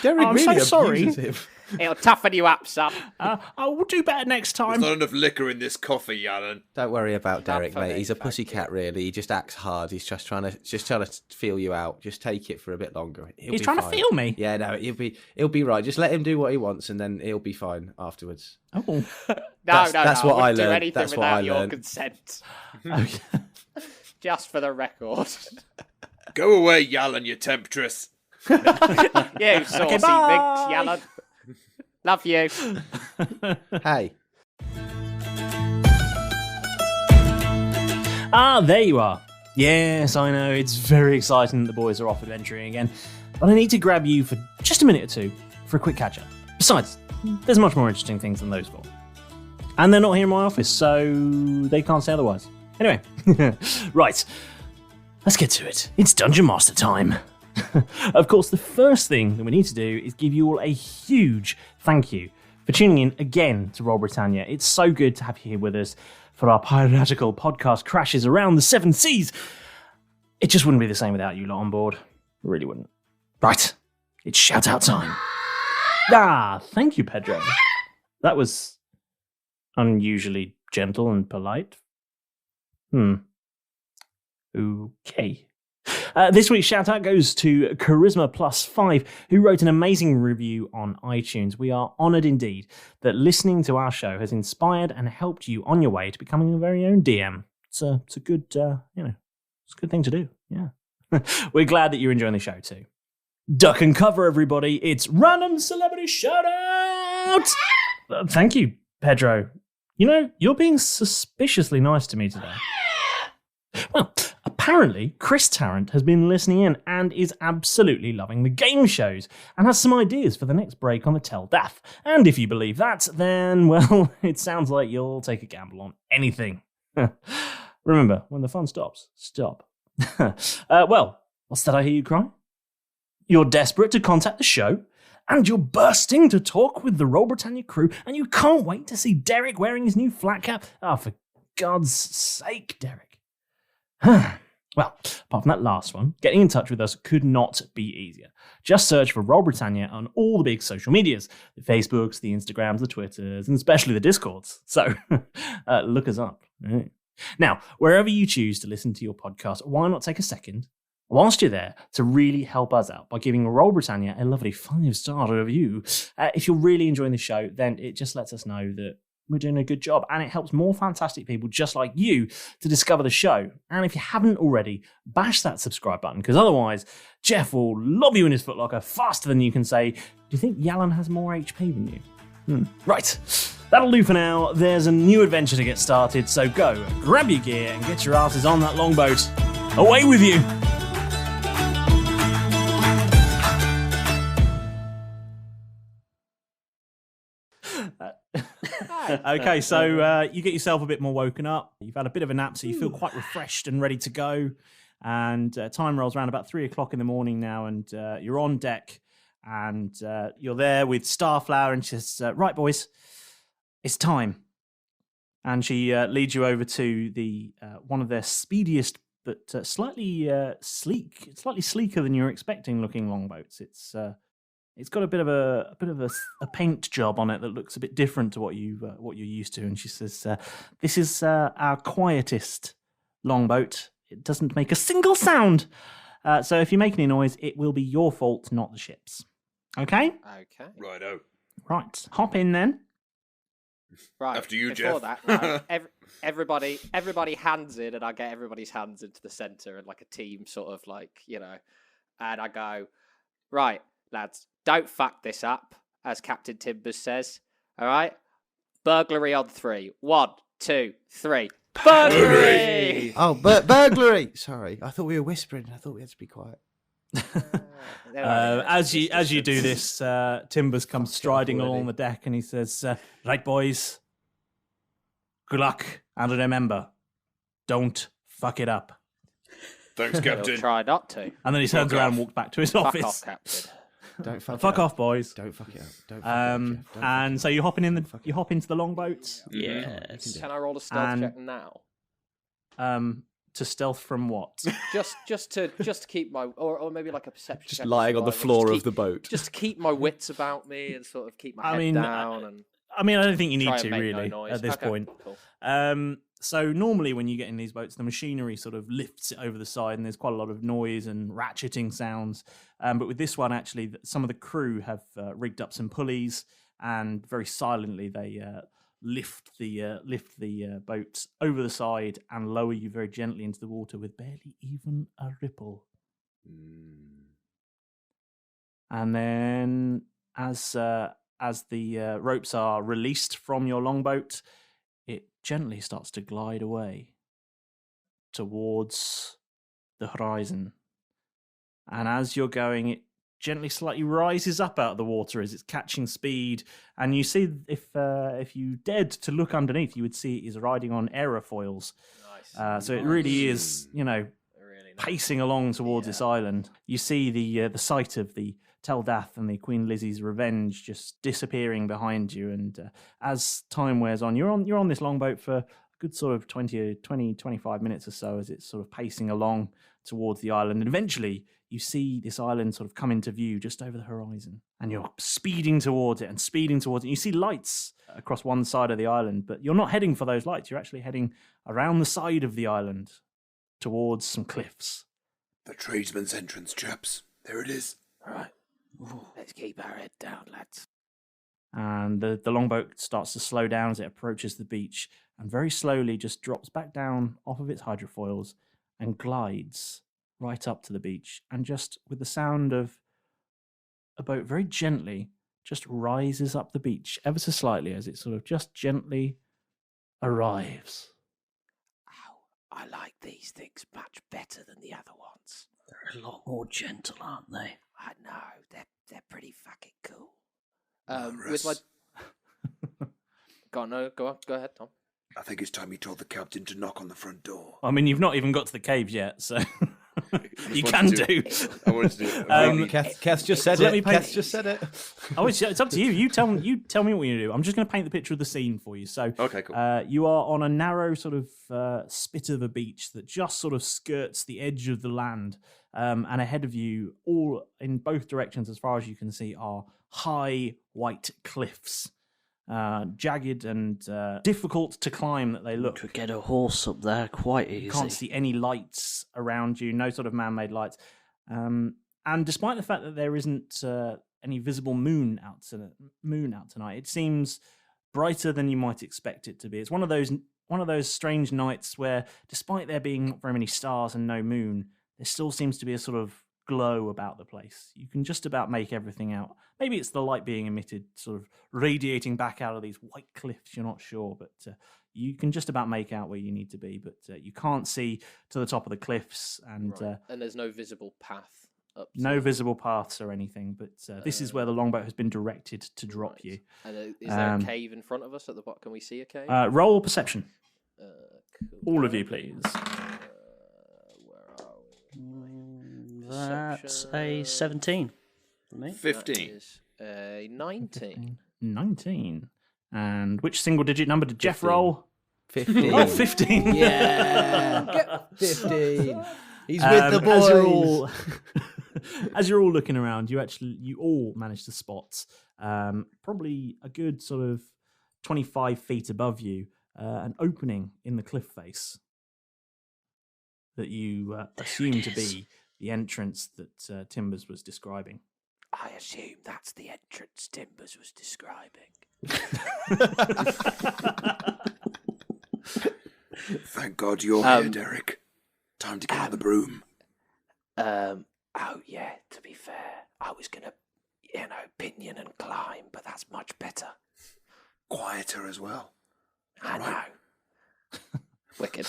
F: Derek
A: I'm
F: really
A: so sorry.
F: abuses him.
B: It'll toughen you up, son.
A: I will do better next
C: There's
A: time.
C: not enough liquor in this coffee, Alan.
F: Don't worry about Derek,
B: for
F: mate.
B: me,
F: He's a
B: thank
F: pussycat, really. He just acts hard. He's just trying to feel you out. Just take it for a bit longer. He'll
A: He's
F: be
A: trying to
F: fine.
A: feel me.
F: Yeah, no, he'll be right. Just let him do what he wants, and then he'll be fine afterwards.
A: Oh.
F: That's what I
B: wouldn't do
F: learned.
B: anything
F: That's what
B: without
F: I
B: your
F: learned.
B: consent.
A: Okay.
B: Just for the record.
C: Go away, Yalan, you temptress.
B: You saucy minx,
A: bye.
B: Yalan. Love you.
F: Hey,
A: There you are. Yes, I know, it's very exciting that the boys are off adventuring again, but I need to grab you for just a minute or two for a quick catch-up. Besides, there's much more interesting things than those four. And they're not here in my office, so they can't say otherwise. Anyway, right, let's get to it. It's Dungeon Master time. Of course, the first thing that we need to do is give you all a huge thank you for tuning in again to Roll Britannia. It's so good to have you here with us for our piratical podcast crashes around the seven seas. It just wouldn't be the same without you lot on board. It really wouldn't. Right, it's shout-out time. Thank you, Pedro. That was unusually gentle and polite. Okay. This week's shout-out goes to Charisma Plus 5, who wrote an amazing review on iTunes. We are honoured indeed that listening to our show has inspired and helped you on your way to becoming your very own DM. It's a good, it's a good thing to do. Yeah. We're glad that you're enjoying the show too. Duck and cover, everybody. It's Random Celebrity Shout-Out! Thank you, Pedro. You know, you're being suspiciously nice to me today. Well, apparently, Chris Tarrant has been listening in and is absolutely loving the game shows and has some ideas for the next break on the Tell Daff. And if you believe that, then, well, it sounds like you'll take a gamble on anything. Remember, when the fun stops, stop. Well, what's that I hear you cry? You're desperate to contact the show, and you're bursting to talk with the Roll Britannia crew, and you can't wait to see Derek wearing his new flat cap. Oh, for God's sake, Derek. Well, apart from that last one, getting in touch with us could not be easier. Just search for Roll Britannia on all the big social medias, the Facebooks, the Instagrams, the Twitters, and especially the Discords. So, look us up. Right. Now, wherever you choose to listen to your podcast, why not take a second, whilst you're there, to really help us out by giving Roll Britannia a lovely 5-star review. If you're really enjoying the show, then it just lets us know that we're doing a good job, and it helps more fantastic people just like you to discover the show. And if you haven't already, bash that subscribe button, because otherwise Jeff will lob you in his footlocker faster than you can say, do you think Yalan has more HP than you? Right, that'll do for now. There's a new adventure to get started, so go, grab your gear and get your asses on that longboat. Away with you! Okay, so you get yourself a bit more woken up. You've had a bit of a nap, so you feel quite refreshed and ready to go. And time rolls around about 3 o'clock in the morning now, and you're on deck, and you're there with Starflower, and she says, right, boys, it's time. And she leads you over to the one of their speediest but slightly sleeker than you're expecting looking longboats. It's got a bit of a paint job on it that looks a bit different to what you're used to. And she says, "This is our quietest longboat. It doesn't make a single sound. So if you make any noise, it will be your fault, not the ship's. Okay?
G: Okay.
C: Righto.
A: Right. Hop in then.
G: Right.
C: After you,
G: before
C: Jeff.
G: That, right, everybody hands in, and I get everybody's hands into the centre, and like a team sort of like, and I go, right, lads, don't fuck this up, as Captain Timbers says. All right? Burglary on 3. 1, 2, 3. Burglary!
F: Oh, burglary! Sorry, I thought we were whispering. I thought we had to be quiet.
A: As you do this, Timbers comes striding along the deck, and he says, "Right, boys, good luck, and remember, don't fuck it up."
C: Thanks, Captain.
G: He'll try not to.
A: And then he turns around and walks back to his office.
G: Fuck off, Captain.
F: Don't fuck
A: Fuck off, boys.
F: Don't fuck it up. Don't fuck it up, Jeff. Don't
A: And
F: fuck
A: so you hop into the longboat.
D: Yes.
G: Can I roll a stealth check now?
A: To stealth from what?
G: Just to keep my or maybe like a perception.
E: Just
G: check
E: lying on the
G: survival,
E: floor
G: just
E: of the boat.
G: Just to keep my wits about me and sort of keep my head down.
A: I don't think you need
G: try
A: to
G: and make
A: really
G: no noise.
A: at this
G: Okay,
A: point.
G: cool.
A: So normally when you get in these boats, the machinery sort of lifts it over the side, and there's quite a lot of noise and ratcheting sounds. But with this one, actually, some of the crew have rigged up some pulleys, and very silently they lift the boat over the side and lower you very gently into the water with barely even a ripple. And then, as the ropes are released from your longboat, it gently starts to glide away towards the horizon. And as you're going, it gently slightly rises up out of the water as it's catching speed. And you see, if you dared to look underneath, you would see it is riding on aerofoils.
G: Nice.
A: So it really is,
G: Really nice.
A: pacing along towards this island. You see the site of the Teldath and the Queen Lizzie's Revenge just disappearing behind you. And as time wears on, you're on this longboat for a good sort of 20, 25 minutes or so as it's sort of pacing along towards the island. And eventually you see this island sort of come into view just over the horizon. And you're speeding towards it and speeding towards it. You see lights across one side of the island, but you're not heading for those lights. You're actually heading around the side of the island towards some cliffs.
H: The tradesman's entrance, chaps. There it is.
B: All right. Let's keep our head down, lads.
A: And the longboat starts to slow down as it approaches the beach and very slowly just drops back down off of its hydrofoils and glides right up to the beach. And just with the sound of a boat very gently just rises up the beach ever so slightly as it sort of just gently arrives.
B: Ow, I like these things much better than the other ones.
D: They're a lot more gentle, aren't they?
B: I know, they're pretty fucking cool.
H: Malrus,
B: With my... Go ahead, Tom.
H: I think it's time you told the captain to knock on the front door.
A: I mean, you've not even got to the caves yet, so you
C: wanted
A: can
C: to-
A: do.
C: I wanted to do it.
E: Keth just said
A: Let me
E: it.
A: paint-
E: Keth just said it.
A: Oh, it's up to you. You tell me what you do. I'm just going to paint the picture of the scene for you. So,
C: Okay, cool.
A: you are on a narrow sort of spit of a beach that just sort of skirts the edge of the land, and ahead of you, all in both directions, as far as you can see, are high white cliffs, jagged and difficult to climb. That they look.
D: Could get a horse up there quite easy.
A: You can't see any lights around you, no sort of man-made lights. And despite the fact that there isn't any visible moon out tonight, it seems brighter than you might expect it to be. It's one of those strange nights where, despite there being not very many stars and no moon, there still seems to be a sort of glow about the place. You can just about make everything out. Maybe it's the light being emitted, sort of radiating back out of these white cliffs. You're not sure, but you can just about make out where you need to be. But you can't see to the top of the cliffs, and
B: And there's no visible path up.
A: no visible paths or anything. But this is where the longboat has been directed to drop you.
B: And is there a cave in front of us at the bottom? Can we see a cave?
A: Roll perception,
B: Cool.
A: all of you, please.
B: Where are we?
D: That's a 17 for me.
C: 15.
B: That is a 19.
A: 19. And which single-digit number did Jeff
F: 15.
A: roll?
F: 15.
A: Oh, 15.
F: Yeah. 15. He's with the
A: As you're
F: boys.
A: all, as you're all looking around, you all manage to spot probably a good sort of 25 feet above you, an opening in the cliff face that you assume to be the entrance that Timbers was describing.
B: I assume that's the entrance Timbers was describing.
H: Thank God you're here, Derek. Time to get on the broom.
B: Oh yeah, to be fair, I was gonna, pinion and climb, but that's much better.
H: Quieter as well.
B: I know. Wicked.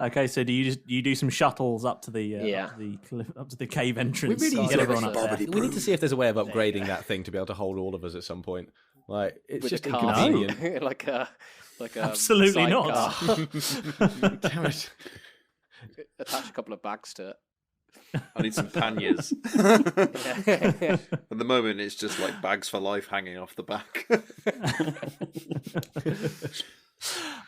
A: Okay, so do you do some shuttles up to the
B: Yeah.
A: up to the cliff, up to the cave entrance?
F: We really
A: to
F: need
A: get
F: to-
A: everyone up there.
H: Bobbity
F: We need to
H: broom.
F: see if there's a way of upgrading that thing to be able to hold all of us at some point. Like, it's
B: With
F: just
B: the car.
F: inconvenient.
B: like a
A: Absolutely not.
B: sidecar.
F: Damn it.
B: Attach a couple of bags to
C: I need some panniers.
B: it.
C: At the moment, it's just like bags for life hanging off the back.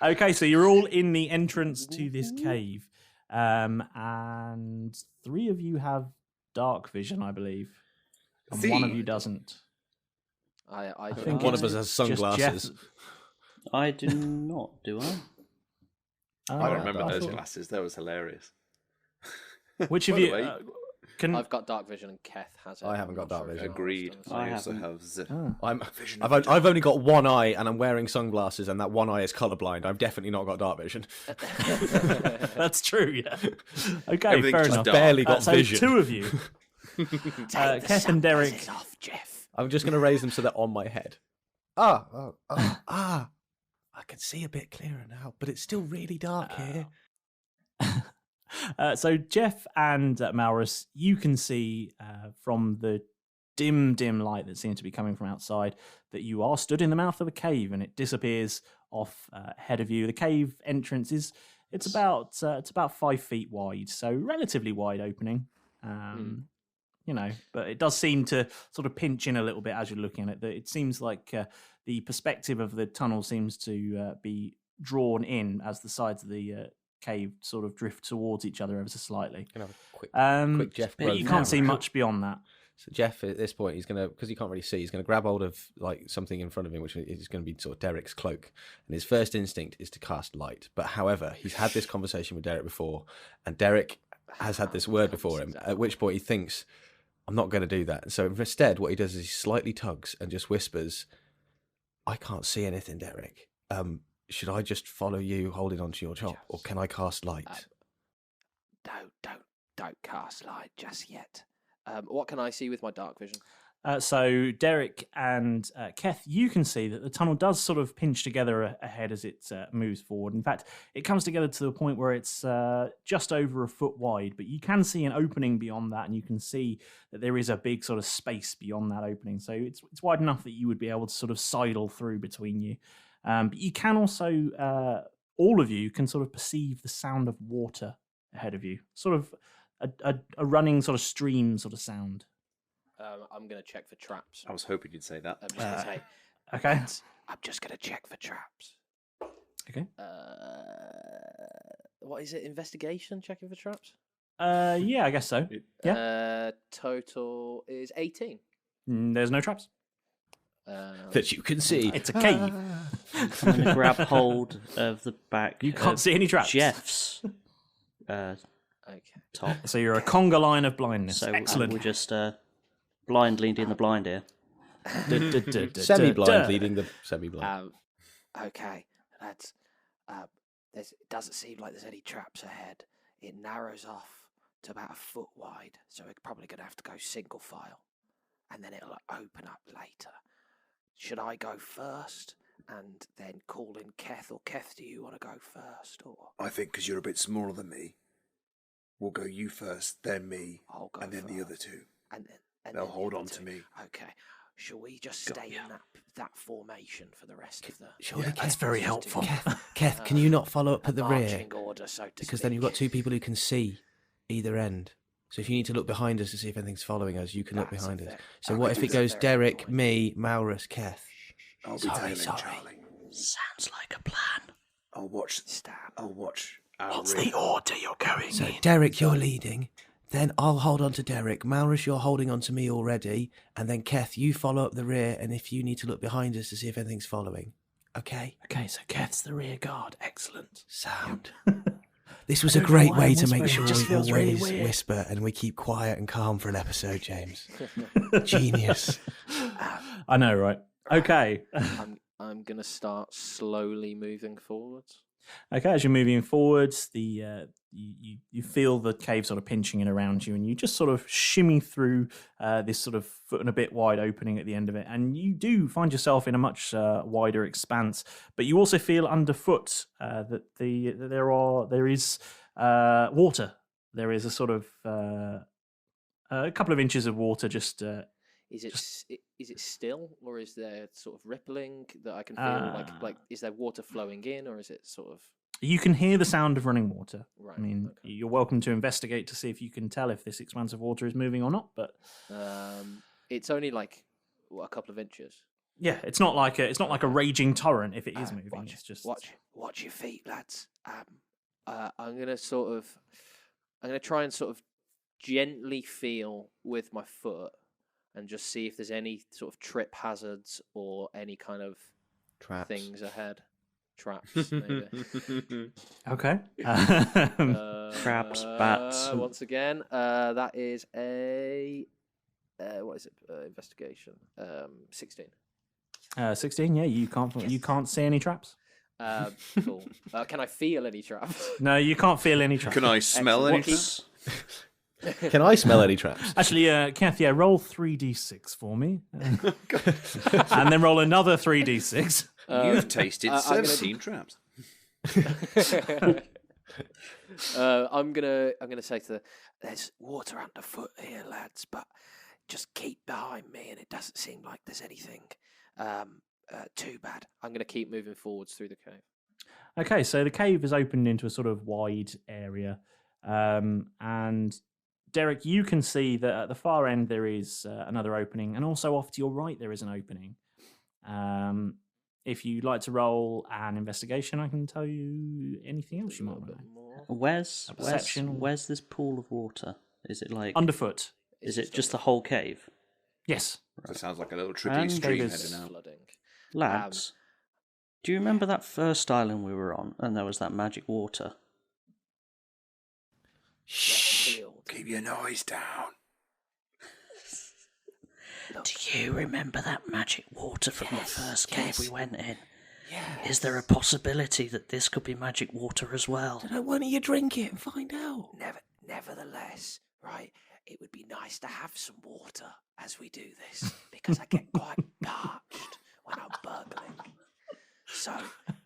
A: Okay, so you're all in the entrance to this cave, and 3 of you have dark vision, I believe, and 1 of you doesn't.
B: I
A: think
F: One
A: it's
F: of us has
A: just
F: sunglasses.
A: Jeff.
D: I do not, do I?
C: I don't remember
A: I
C: those
A: thought-
C: glasses. That was hilarious.
A: Which of
C: By the
A: you
C: way-
A: can?
B: I've got dark vision and Keth has it.
F: I haven't got
B: I'm not
F: dark
B: sure if
F: vision.
B: anyone else
C: Agreed.
B: does.
C: I
D: I
C: also
D: haven't.
C: have.
F: I've only got one eye and I'm wearing sunglasses and that one eye is colourblind. I've definitely not got dark vision.
A: That's true. Yeah. Okay,
C: Everything's
A: fair
C: just
A: enough.
C: dark.
F: Barely got
A: So
F: vision.
A: 2 of you,
B: Take the
A: Keth and Derek.
B: sunglasses off, Jeff.
F: I'm just going to raise them so they're on my head. I can see a bit clearer now, but it's still really dark here.
A: So Jeff and Malrus, you can see from the dim light that seems to be coming from outside that you are stood in the mouth of a cave, and it disappears off ahead of you. The cave entrance it's about 5 feet wide, so relatively wide opening. But it does seem to sort of pinch in a little bit as you're looking at it. It seems like the perspective of the tunnel seems to be drawn in as the sides of the cave sort of drift towards each other ever so slightly.
E: Can I have a quick Jeff.
A: But you can't see much beyond that.
E: So Jeff, at this point, he's going to, because he can't really see, he's going to grab hold of like something in front of him, which is going to be sort of Derek's cloak. And his first instinct is to cast light. But however, he's had this conversation with Derek before, and Derek has had this word before him, at which point he thinks, I'm not going to do that. So instead, what he does is he slightly tugs and just whispers, I can't see anything, Derek. Should I just follow you holding onto your chop, or can I cast light?
B: Don't cast light just yet. What can I see with my dark vision?
A: So Derek and Keth, you can see that the tunnel does sort of pinch together ahead as it moves forward. In fact, it comes together to the point where it's just over a foot wide, but you can see an opening beyond that, and you can see that there is a big sort of space beyond that opening. So it's wide enough that you would be able to sort of sidle through between you. But you can also, all of you can sort of perceive the sound of water ahead of you, sort of a running sort of stream sort of sound.
B: I'm going to check for traps.
C: I was hoping you'd say that.
B: I'm just going to say,
A: okay.
B: I'm just going to check for traps.
A: Okay.
B: What is it? Investigation? Checking for traps?
A: Yeah, I guess so. Yeah.
B: Total is 18.
A: There's no traps.
E: That you can see.
A: It's a cave.
D: I'm going to grab hold of the back.
A: You can't see any traps.
D: Jeff's
B: Okay.
D: top.
A: So you're a conga line of blindness.
D: So
A: excellent.
D: we're just blind leading the blind here.
E: Semi-blind leading the semi-blind.
B: Okay, lads. It doesn't seem like there's any traps ahead. It narrows off to about a foot wide, so we're probably going to have to go single file, and then it'll open up later. Should I go first and then call in Keth, or Keth, do you want to go first? Or
H: I think because you're a bit smaller than me, we'll go you first, then me,
B: I'll go
H: and then
B: first.
H: the other two.
B: And
H: They'll
B: then the
H: hold
B: other
H: on to
B: two.
H: me.
B: Okay. Shall we just stay in that formation for the rest of the...
F: Surely,
A: That's very helpful.
F: Keth, can you not follow up at the rear?
B: marching order, so to
F: Because
B: speak.
F: then you've got two people who can see either end. So if you need to look behind us to see if anything's following us, you can look
B: That's
F: behind
B: a
F: us.
B: fair-
F: So
B: I
F: what
B: can
F: if
B: do
F: it
B: that
F: goes
B: very
F: Derek,
B: point.
F: me, Malrus, Keth?
H: I'll be
F: Sorry,
H: tailing
F: sorry.
H: Charlie.
D: Sounds like a plan.
H: I'll watch.
B: Stab.
H: I'll watch. Our
A: What's
H: rear.
A: the order you're going
F: So
A: in?
F: Derek, you're leading. Then I'll hold on to Derek. Malrus, you're holding on to me already. And then Keth, you follow up the rear. And if you need to look behind us to see if anything's following. Okay?
A: Okay, so Keth's the rear guard. Excellent.
F: Sound. This was
A: I
F: a
A: don't know
F: great
A: why
F: way
A: I'm
F: to make
A: whispering.
F: sure
A: It just
F: we
A: feels really
F: always
A: weird.
F: whisper and we keep quiet and calm for an episode, James. Genius.
A: I know, right? Okay.
B: I'm going to start slowly moving forwards.
A: Okay, as you're moving forwards, you feel the cave sort of pinching in around you, and you just sort of shimmy through this sort of foot and a bit wide opening at the end of it, and you do find yourself in a much wider expanse. But you also feel underfoot that there is water. There is a sort of a couple of inches of water just.
B: Is it still, or is there sort of rippling that I can feel? Like is there water flowing in, or is it sort of?
A: You can hear the sound of running water.
B: Right.
A: I mean,
B: okay.
A: you're welcome to investigate to see if you can tell if this expanse of water is moving or not. But
B: It's only like a couple of inches.
A: yeah, it's not like a raging torrent. If it is moving,
B: Watch,
A: it's just
B: watch your feet, lads. I'm gonna try and sort of gently feel with my foot and just see if there's any sort of trip hazards or any kind of
F: Traps.
B: things ahead. Traps, maybe.
A: okay.
D: Crabs, bats.
B: Once again, that is a what is it? Investigation. 16.
A: 16. Yeah, you can't see any traps.
B: Cool. Can I feel any traps?
A: No, you can't feel any traps.
C: Can I smell
B: Excellent.
C: anything?
E: Can I smell any traps?
A: Actually, Keth, yeah, roll 3d6 for me, and then roll another 3d6.
C: You've tasted
B: I'm gonna-
C: 17 traps.
B: I'm gonna say there's water underfoot here, lads, but just keep behind me, and it doesn't seem like there's anything too bad. I'm gonna keep moving forwards through the cave.
A: Okay, so the cave is opened into a sort of wide area, and Derek, you can see that at the far end there is another opening, and also off to your right there is an opening. If you'd like to roll an investigation, I can tell you anything else you might want to know.
D: Where's this pool of water? Is it like
A: underfoot?
D: Is it just the whole cave?
A: Yes.
C: That sounds like a little trippy stream heading out.
D: Lads, do you remember that first island we were on, and there was that magic water?
H: Shh! Keep your noise down.
D: Do you remember that magic water from the first cave we went in? Yes. Is there a possibility that this could be magic water as well?
F: Why don't you drink it and find out?
B: Nevertheless, right, it would be nice to have some water as we do this, because I get quite parched when I'm burgling. So,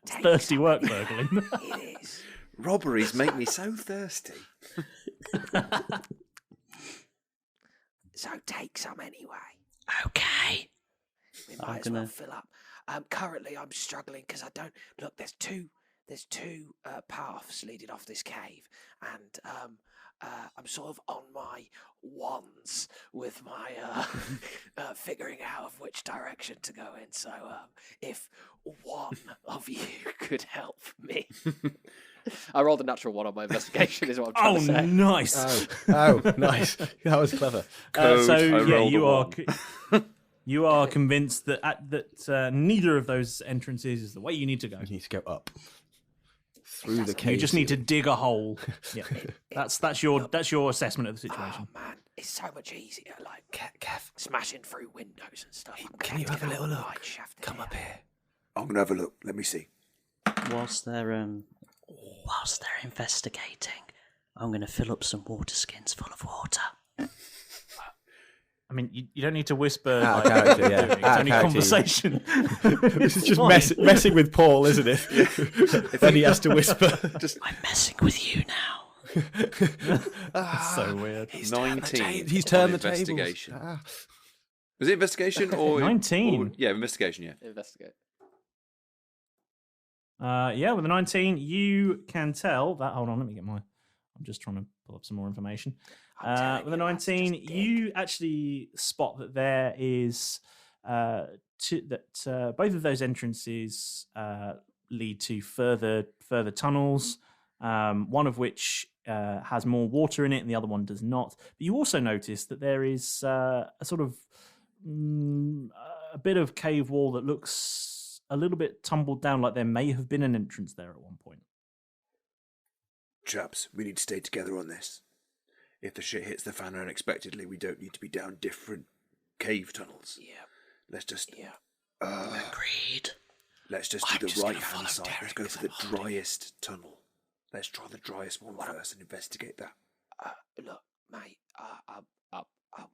A: thirsty work burgling.
B: It is.
C: Robberies make me so thirsty.
B: So take some anyway.
D: Okay.
B: We might as well fill up. Currently, I'm struggling because I don't look. There's two paths leading off this cave, and I'm sort of on my ones with my figuring out of which direction to go in. So, if one of you could help me. I rolled a natural 1 on my investigation, is what I'm trying to say.
A: Nice.
E: Oh, nice. That was clever.
A: You are convinced that neither of those entrances is the way you need to go.
E: You need to go up through the cave.
A: You just need to dig a hole. Yeah, that's your assessment of the situation.
B: Oh man, it's so much easier. Like Keth, smashing through windows and stuff.
F: Can you have a little look? Come up here.
H: I'm gonna have a look. Let me see.
D: Whilst they're investigating, I'm going to fill up some water skins full of water.
A: I mean, you don't need to whisper.
E: It's
A: only conversation.
E: This is just messing with Paul, isn't it? If then he has to whisper.
D: I'm messing with you now.
A: That's so weird.
C: He's 19.
E: He's turned the
C: investigation.
E: tables.
C: Was it investigation or
A: 19?
C: Yeah, investigation. Yeah.
B: Investigate.
A: With a 19, you can tell that. Hold on, let me get my. I'm just trying to pull up some more information. With a 19, you actually spot that there is both of those entrances lead to further tunnels. One of which has more water in it, and the other one does not. But you also notice that there is a sort of a bit of cave wall that looks a little bit tumbled down, like there may have been an entrance there at one point.
H: Chaps, we need to stay together on this. If the shit hits the fan unexpectedly, we don't need to be down different cave tunnels.
B: Yeah.
H: Let's just...
D: Agreed.
H: Let's just do the right-hand side. Let's go for the driest tunnel. Let's try the driest one first and investigate that.
B: Look, mate, I'm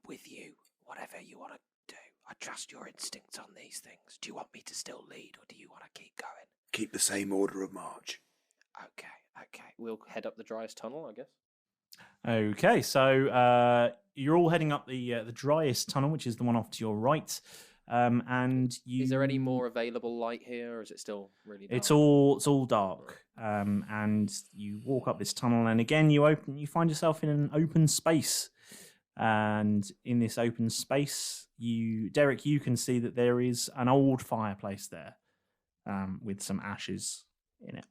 B: with you. Whatever you want to do. I trust your instincts on these things. Do you want me to still lead, or do you want to keep going?
H: Keep the same order of march.
B: Okay. We'll head up the driest tunnel, I guess.
A: Okay, so you're all heading up the driest tunnel, which is the one off to your right. And you...
B: Is there any more available light here, or is it still really dark?
A: It's all dark. And you walk up this tunnel, and again you find yourself in an open space. And in this open space, Derek, you can see that there is an old fireplace there, with some ashes in it.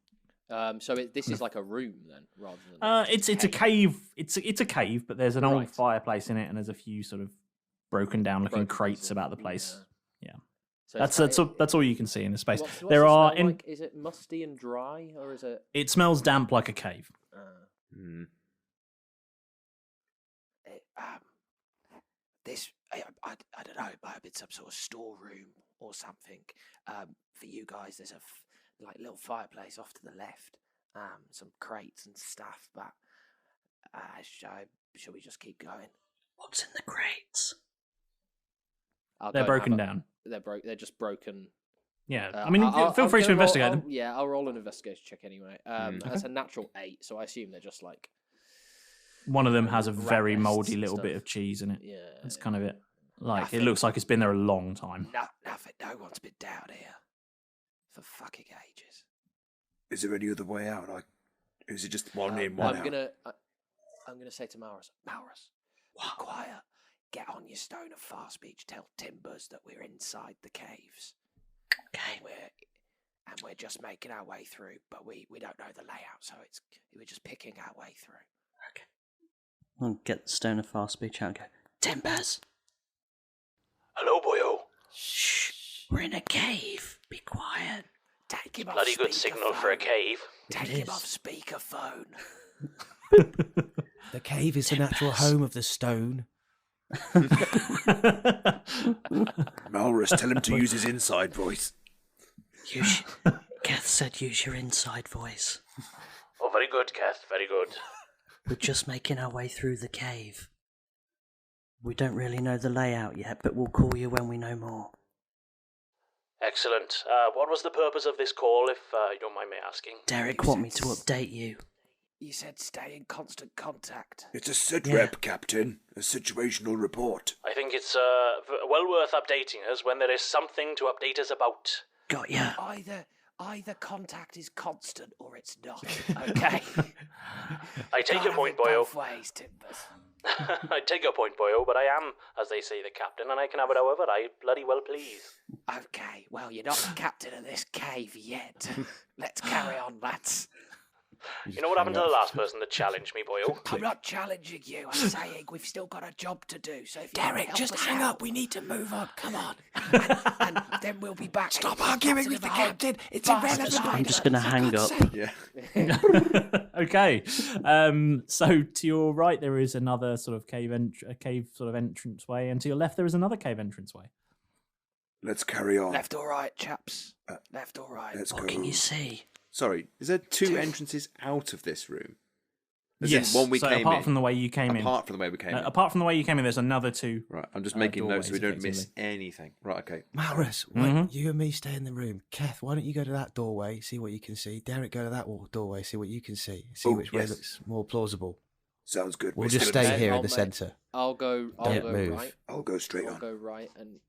B: So this is like a room then, rather than.
A: It's a cave. It's a cave, but there's an old fireplace in it, and there's a few sort of broken down looking crates about the place. Yeah. So that's all you can see in the space.
B: What's
A: there are.
B: Like? Is it musty and dry, or is it?
A: It smells damp like a cave.
B: This I don't know. It might have been some sort of storeroom or something. For you guys, there's a little fireplace off to the left. Some crates and stuff. But shall we just keep going?
D: What's in the crates?
A: They're broken down.
B: They're just broken
A: Yeah, I mean, feel free to investigate them.
G: Yeah, I'll roll an investigation check anyway. That's a natural 8, so I assume they're just like...
A: One of them has a very
G: rat nests
A: mouldy
G: and
A: little
G: stuff.
A: bit of cheese in it.
G: Yeah.
A: That's kind of it. Like,
G: Nothing.
A: it looks like it's been there a long time.
G: Nothing. No one's been down here for fucking ages.
H: Is there any other way out? Is it just one in, one out?
G: I'm gonna say to Malrus, be quiet. Get on your stone of fast speech. Tell Timbers that we're inside the caves. Okay. And we're just making our way through, but we don't know the layout, so we're just picking our way through.
D: Okay. I'll get the stone of fast speech out and go, Timbers!
I: Hello, boyo.
D: Shh! We're in a cave. Be quiet.
G: Take him off
I: Bloody good signal for a cave.
G: Take him off speakerphone.
F: The cave is the natural home of the stone.
H: Malrus, tell him to use his inside voice.
D: Keth said use your inside voice.
I: Oh, very good, Keth. Very good.
D: We're just making our way through the cave. We don't really know the layout yet, but we'll call you when we know more.
I: Excellent. What was the purpose of this call, if you don't mind me asking?
D: Derek want me to update you.
G: You said stay in constant contact.
H: It's a sitrep, Captain. A situational report.
I: I think it's well worth updating us when there is something to update us about.
D: Got ya.
G: Either contact is constant or it's not. Okay.
I: I take your point, boyo.
G: Both ways, Timbers.
I: I take your point, boyo, but I am, as they say, the captain, and I can have it however I bloody well please.
G: Okay, well, you're not the captain of this cave yet. Let's carry on, lads.
I: You know what happened to the last person that challenged me, boyo?
G: I'm not challenging you. I'm saying we've still got a job to do. So if
F: Derek,
G: you help
F: just
G: us
F: hang
G: out,
F: up. We need to move on. Come on.
G: and then we'll be back.
F: Stop arguing with the captain. It's irrelevant.
D: I'm just going to hang up.
C: Yeah.
A: Okay. So to your right there is another sort of cave sort of entranceway, and to your left there is another cave entranceway.
H: Let's carry on.
G: Left or right, chaps? Left or right?
H: Let's
D: What
H: go.
D: can you see?
C: Sorry, is there two entrances out of this room? As
A: Yes.
C: in one we
A: so
C: came
A: apart
C: in.
A: from the way you came in.
C: Apart from the way we came in.
A: Apart from the way you came in, there's another two.
C: Right, I'm just making notes so we
A: doorways,
C: don't miss anything. Right, okay.
F: Malrus, you and me stay in the room. Keth, why don't you go to that doorway, see what you can see? Derek, go to that doorway, see what you can see. See which way looks more plausible.
H: Sounds good.
F: We'll
H: We're
F: just
H: still
F: stay
H: in
F: here
H: there.
F: in the centre.
G: I'll go
F: move.
G: right.
H: I'll go straight
G: I'll
H: on.
G: go right and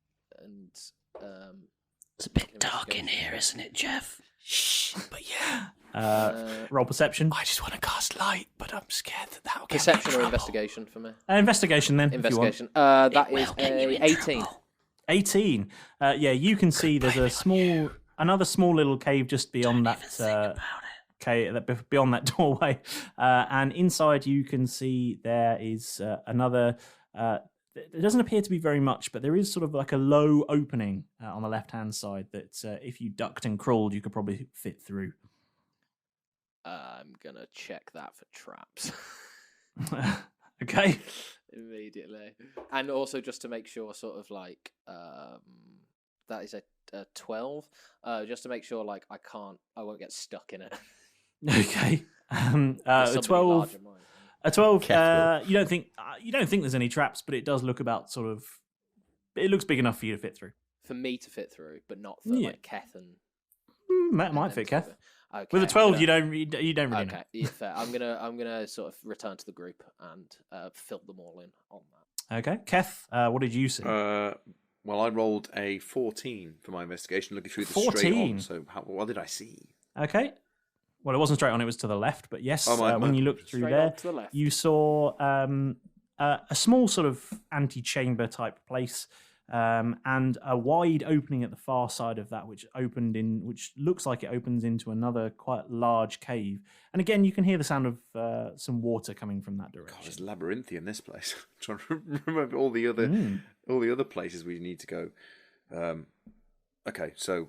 D: It's a bit dark in here, isn't it, Jeff?
F: Shh, but yeah.
A: Roll perception.
F: I just want to cast light, but I'm scared that'll get
G: perception
F: me in
G: or
F: trouble.
G: investigation for me.
A: Investigation then.
G: Investigation. That is a 18.
A: 18. Yeah, you can see there's another small little cave just beyond that beyond that doorway, and inside you can see there is another. There doesn't appear to be very much, but there is sort of like a low opening on the left-hand side that if you ducked and crawled, you could probably fit through.
G: I'm gonna check that for traps.
A: Okay.
G: Immediately, and also just to make sure, sort of like that is a 12. Just to make sure, like I won't get stuck in it.
A: Okay. A 12. A 12. You don't think there's any traps, but it does look about sort of. It looks big enough for you to fit through.
G: For me to fit through, but not for like Keth and.
A: That might fit, Keth.
G: Okay,
A: with a 12, you don't really know.
G: Okay, yeah, fair. I'm gonna sort of return to the group and fill them all in on that.
A: Okay, Keth, what did you see?
C: Well, I rolled a 14 for my investigation, looking through the
A: 14?
C: straight on. So what did I see?
A: Okay. Well, it wasn't straight on; it was to the left. But yes, when you looked through
G: Straight
A: there,
G: on to the left.
A: you saw a small sort of antechamber type place, and a wide opening at the far side of that, which looks like it opens into another quite large cave. And again, you can hear the sound of some water coming from that direction.
C: God, it's labyrinthian, this place. I'm trying to remember all the other places we need to go. Okay, so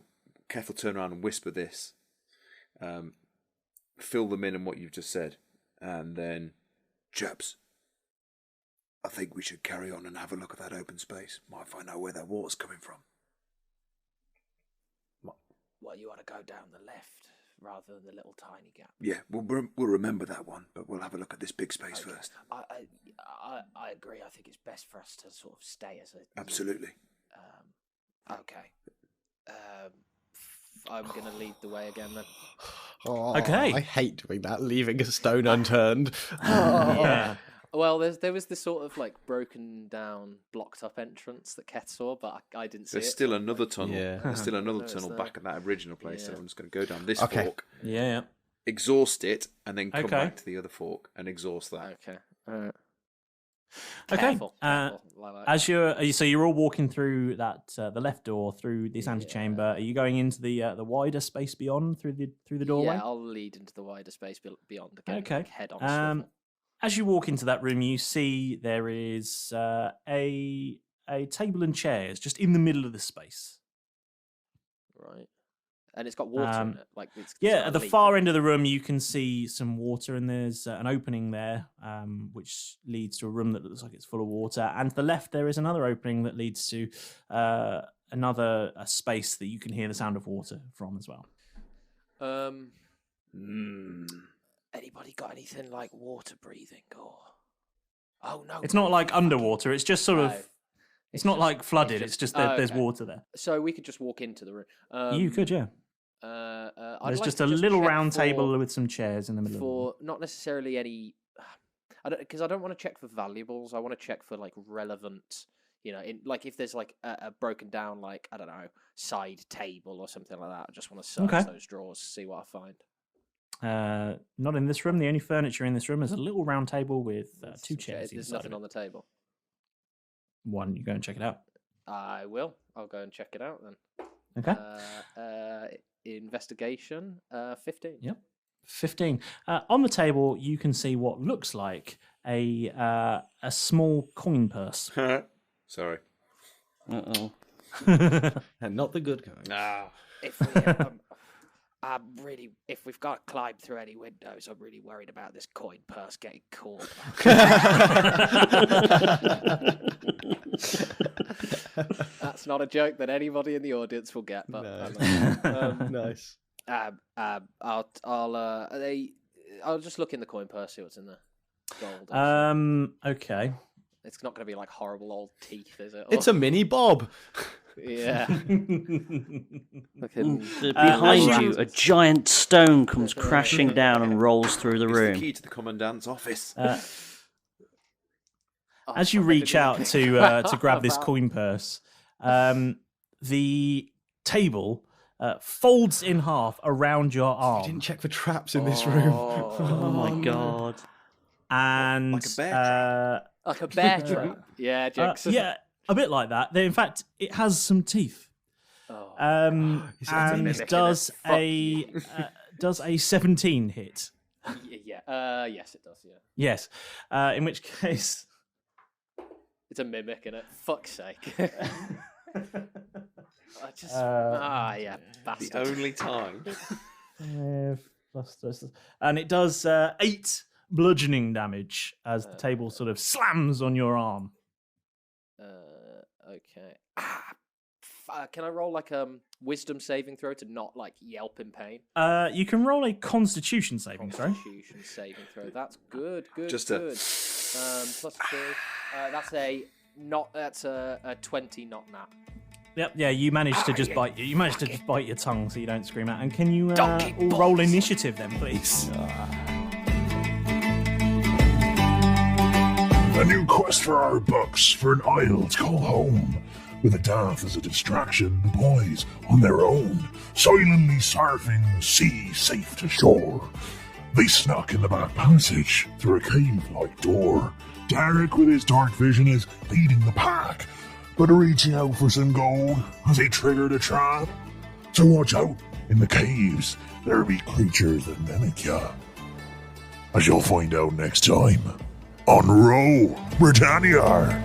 C: Keth will turn around and whisper this. Fill them in on what you've just said, and then,
H: chaps, I think we should carry on and have a look at that open space. Might find out where that water's coming from.
G: Well, you want to go down the left rather than the little tiny gap.
H: Yeah, we'll remember that one, but we'll have a look at this big space first.
G: I agree. I think it's best for us to sort of stay as a
H: Absolutely.
G: Okay. I'm going to lead the way again then.
F: Oh,
A: Okay.
F: I hate doing that, leaving a stone unturned.
A: Yeah.
G: Well, there was this sort of like broken down, blocked up entrance that Keth saw, but I didn't see
C: There's
G: it.
C: still another tunnel.
F: Yeah.
C: There's still another
G: it's
C: tunnel
G: there.
C: back at that original place. So
G: Yeah.
C: I'm just going to go down this
F: Okay.
C: fork,
A: Yeah.
C: exhaust it, and then come
A: Okay.
C: back to the other fork and exhaust that.
G: Okay.
A: Okay.
G: Careful. Like that.
A: As you're all walking through that the left door through this antechamber. Are you going into the wider space beyond through the doorway?
G: Yeah, I'll lead into the wider space beyond again.
A: Okay.
G: Like head on swivel.
A: As you walk into that room, you see there is a table and chairs just in the middle of the space.
G: Right. And it's got water in it. Like it's
A: Yeah,
G: got
A: at
G: a
A: the
G: leak.
A: far end of the room, you can see some water, and there's an opening there, which leads to a room that looks like it's full of water. And to the left, there is another opening that leads to another space that you can hear the sound of water from as well.
G: Anybody got anything like water breathing or? Oh no.
A: It's not like underwater; it's just sort of.
G: No.
A: It's not
G: just-
A: like flooded. It's just that there's
G: okay.
A: water there.
G: So we could just walk into the room.
A: You could, yeah.
G: I'd
A: There's
G: like
A: just
G: to
A: a little
G: check
A: round
G: for-
A: table with some chairs in the middle.
G: for not necessarily any. Because I don't want to check for valuables. I want to check for like relevant. Like if there's like a broken down, like I don't know, side table or something like that. I just want to search
A: Okay.
G: those drawers, see what I find.
A: Not in this room. The only furniture in this room is a little round table with two
G: Okay,
A: chairs
G: There's
A: inside
G: nothing
A: of
G: on
A: it.
G: the table.
A: One, you go and check it out.
G: I will. I'll go and check it out then.
A: Okay.
G: Investigation. 15.
A: Yep. 15. On the table, you can see what looks like a small coin purse.
C: Sorry.
D: Uh-oh.
F: And not the good kind.
C: Ah.
G: If we've got to climb through any windows, I'm really worried about this coin purse getting caught. That's not a joke that anybody in the audience will get, but
F: Nice.
G: I'll just look in the coin purse, see what's in there. Gold. or
A: Okay.
G: It's not going to be like horrible old teeth, is it?
F: It's a mini Bob.
G: Yeah. Fucking-
D: Behind
A: as
D: you,
A: you-
D: a giant stone comes crashing down and rolls through the
C: It's the
D: room.
C: key to the commandant's office.
A: As you reach out to grab this coin purse, the table folds in half around your
F: I
A: arm,
F: didn't check for traps in this room.
D: Oh my god.
A: and
C: Like a bear
G: like a bear trap. Yeah, Jackson.
A: yeah, a bit like that. In fact, it has some teeth.
G: Oh.
A: And
G: mimic,
A: does
G: innit?
A: does a 17 hit?
G: Yeah. Yes, it does. Yeah.
A: Yes. In which case,
G: It's a mimic, innit? Fuck's sake. Yeah,
C: the
G: bastard.
C: only time.
A: and it does 8 bludgeoning damage as the table sort of slams on your arm.
G: Okay. Can I roll like wisdom saving throw to not like yelp in pain?
A: You can roll a Constitution saving throw.
G: Constitution saving throw. That's good.
C: Just
G: good. Plus 2. That's a 20, not nat.
A: Yep. Yeah, you managed to just bite. You managed to just bite your tongue so you don't scream out. And can you
G: Donkey
A: all roll
G: balls.
A: initiative then, please?
J: A new quest for our bucks for an isle to call home. With a Darth as a distraction, the boys, on their own, silently surfing the sea safe to shore. They snuck in the back passage through a cave-like door. Derek, with his dark vision, is leading the pack, but reaching out for some gold as they triggered a trap. So watch out, in the caves, there be creatures that mimic ya. As you'll find out next time on Roll Britannia.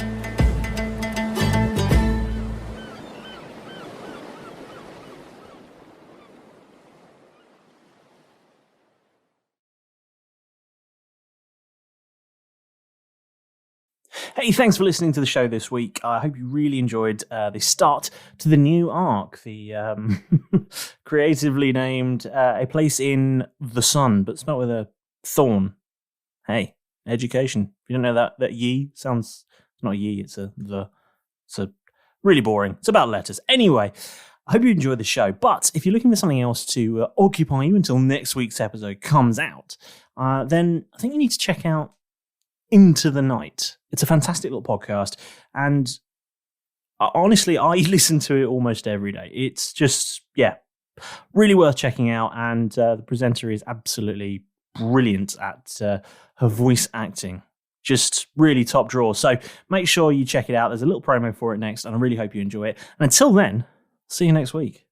A: Hey, thanks for listening to the show this week. I hope you really enjoyed the start to the new arc, the creatively named A Place in the Sun, but spelled with a thorn. Hey, education. If you don't know that ye sounds, it's not ye, it's a the. It's a really boring. It's about letters. Anyway, I hope you enjoyed the show. But if you're looking for something else to occupy you until next week's episode comes out, then I think you need to check out Into the Night. It's a fantastic little podcast, and honestly, I listen to it almost every day. It's just, really worth checking out, and the presenter is absolutely brilliant at her voice acting. Just really top drawer. So make sure you check it out. There's a little promo for it next, and I really hope you enjoy it. And until then, see you next week.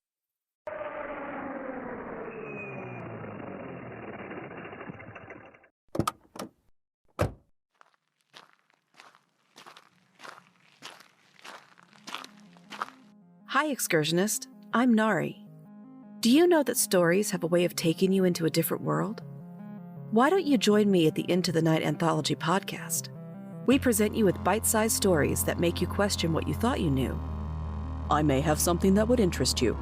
K: Hi, excursionist. I'm Nari. Do you know that stories have a way of taking you into a different world? Why don't you join me at the Into the Night Anthology podcast? We present you with bite-sized stories that make you question what you thought you knew. I may have something that would interest you.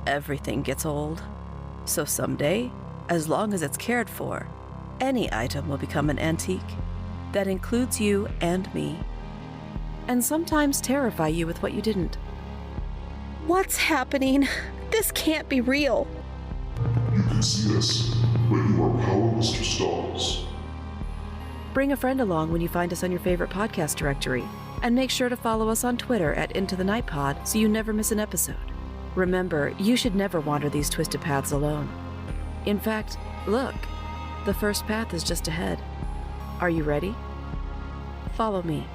K: Everything gets old. So someday, as long as it's cared for, any item will become an antique. That includes you and me. And sometimes terrify you with what you didn't.
L: What's happening? This can't be real.
J: You can see us, but you are powerless to stop us.
K: Bring a friend along when you find us on your favorite podcast directory, and make sure to follow us on Twitter at Into the Night Pod so you never miss an episode. Remember, you should never wander these twisted paths alone. In fact, look, the first path is just ahead. Are you ready? Follow me.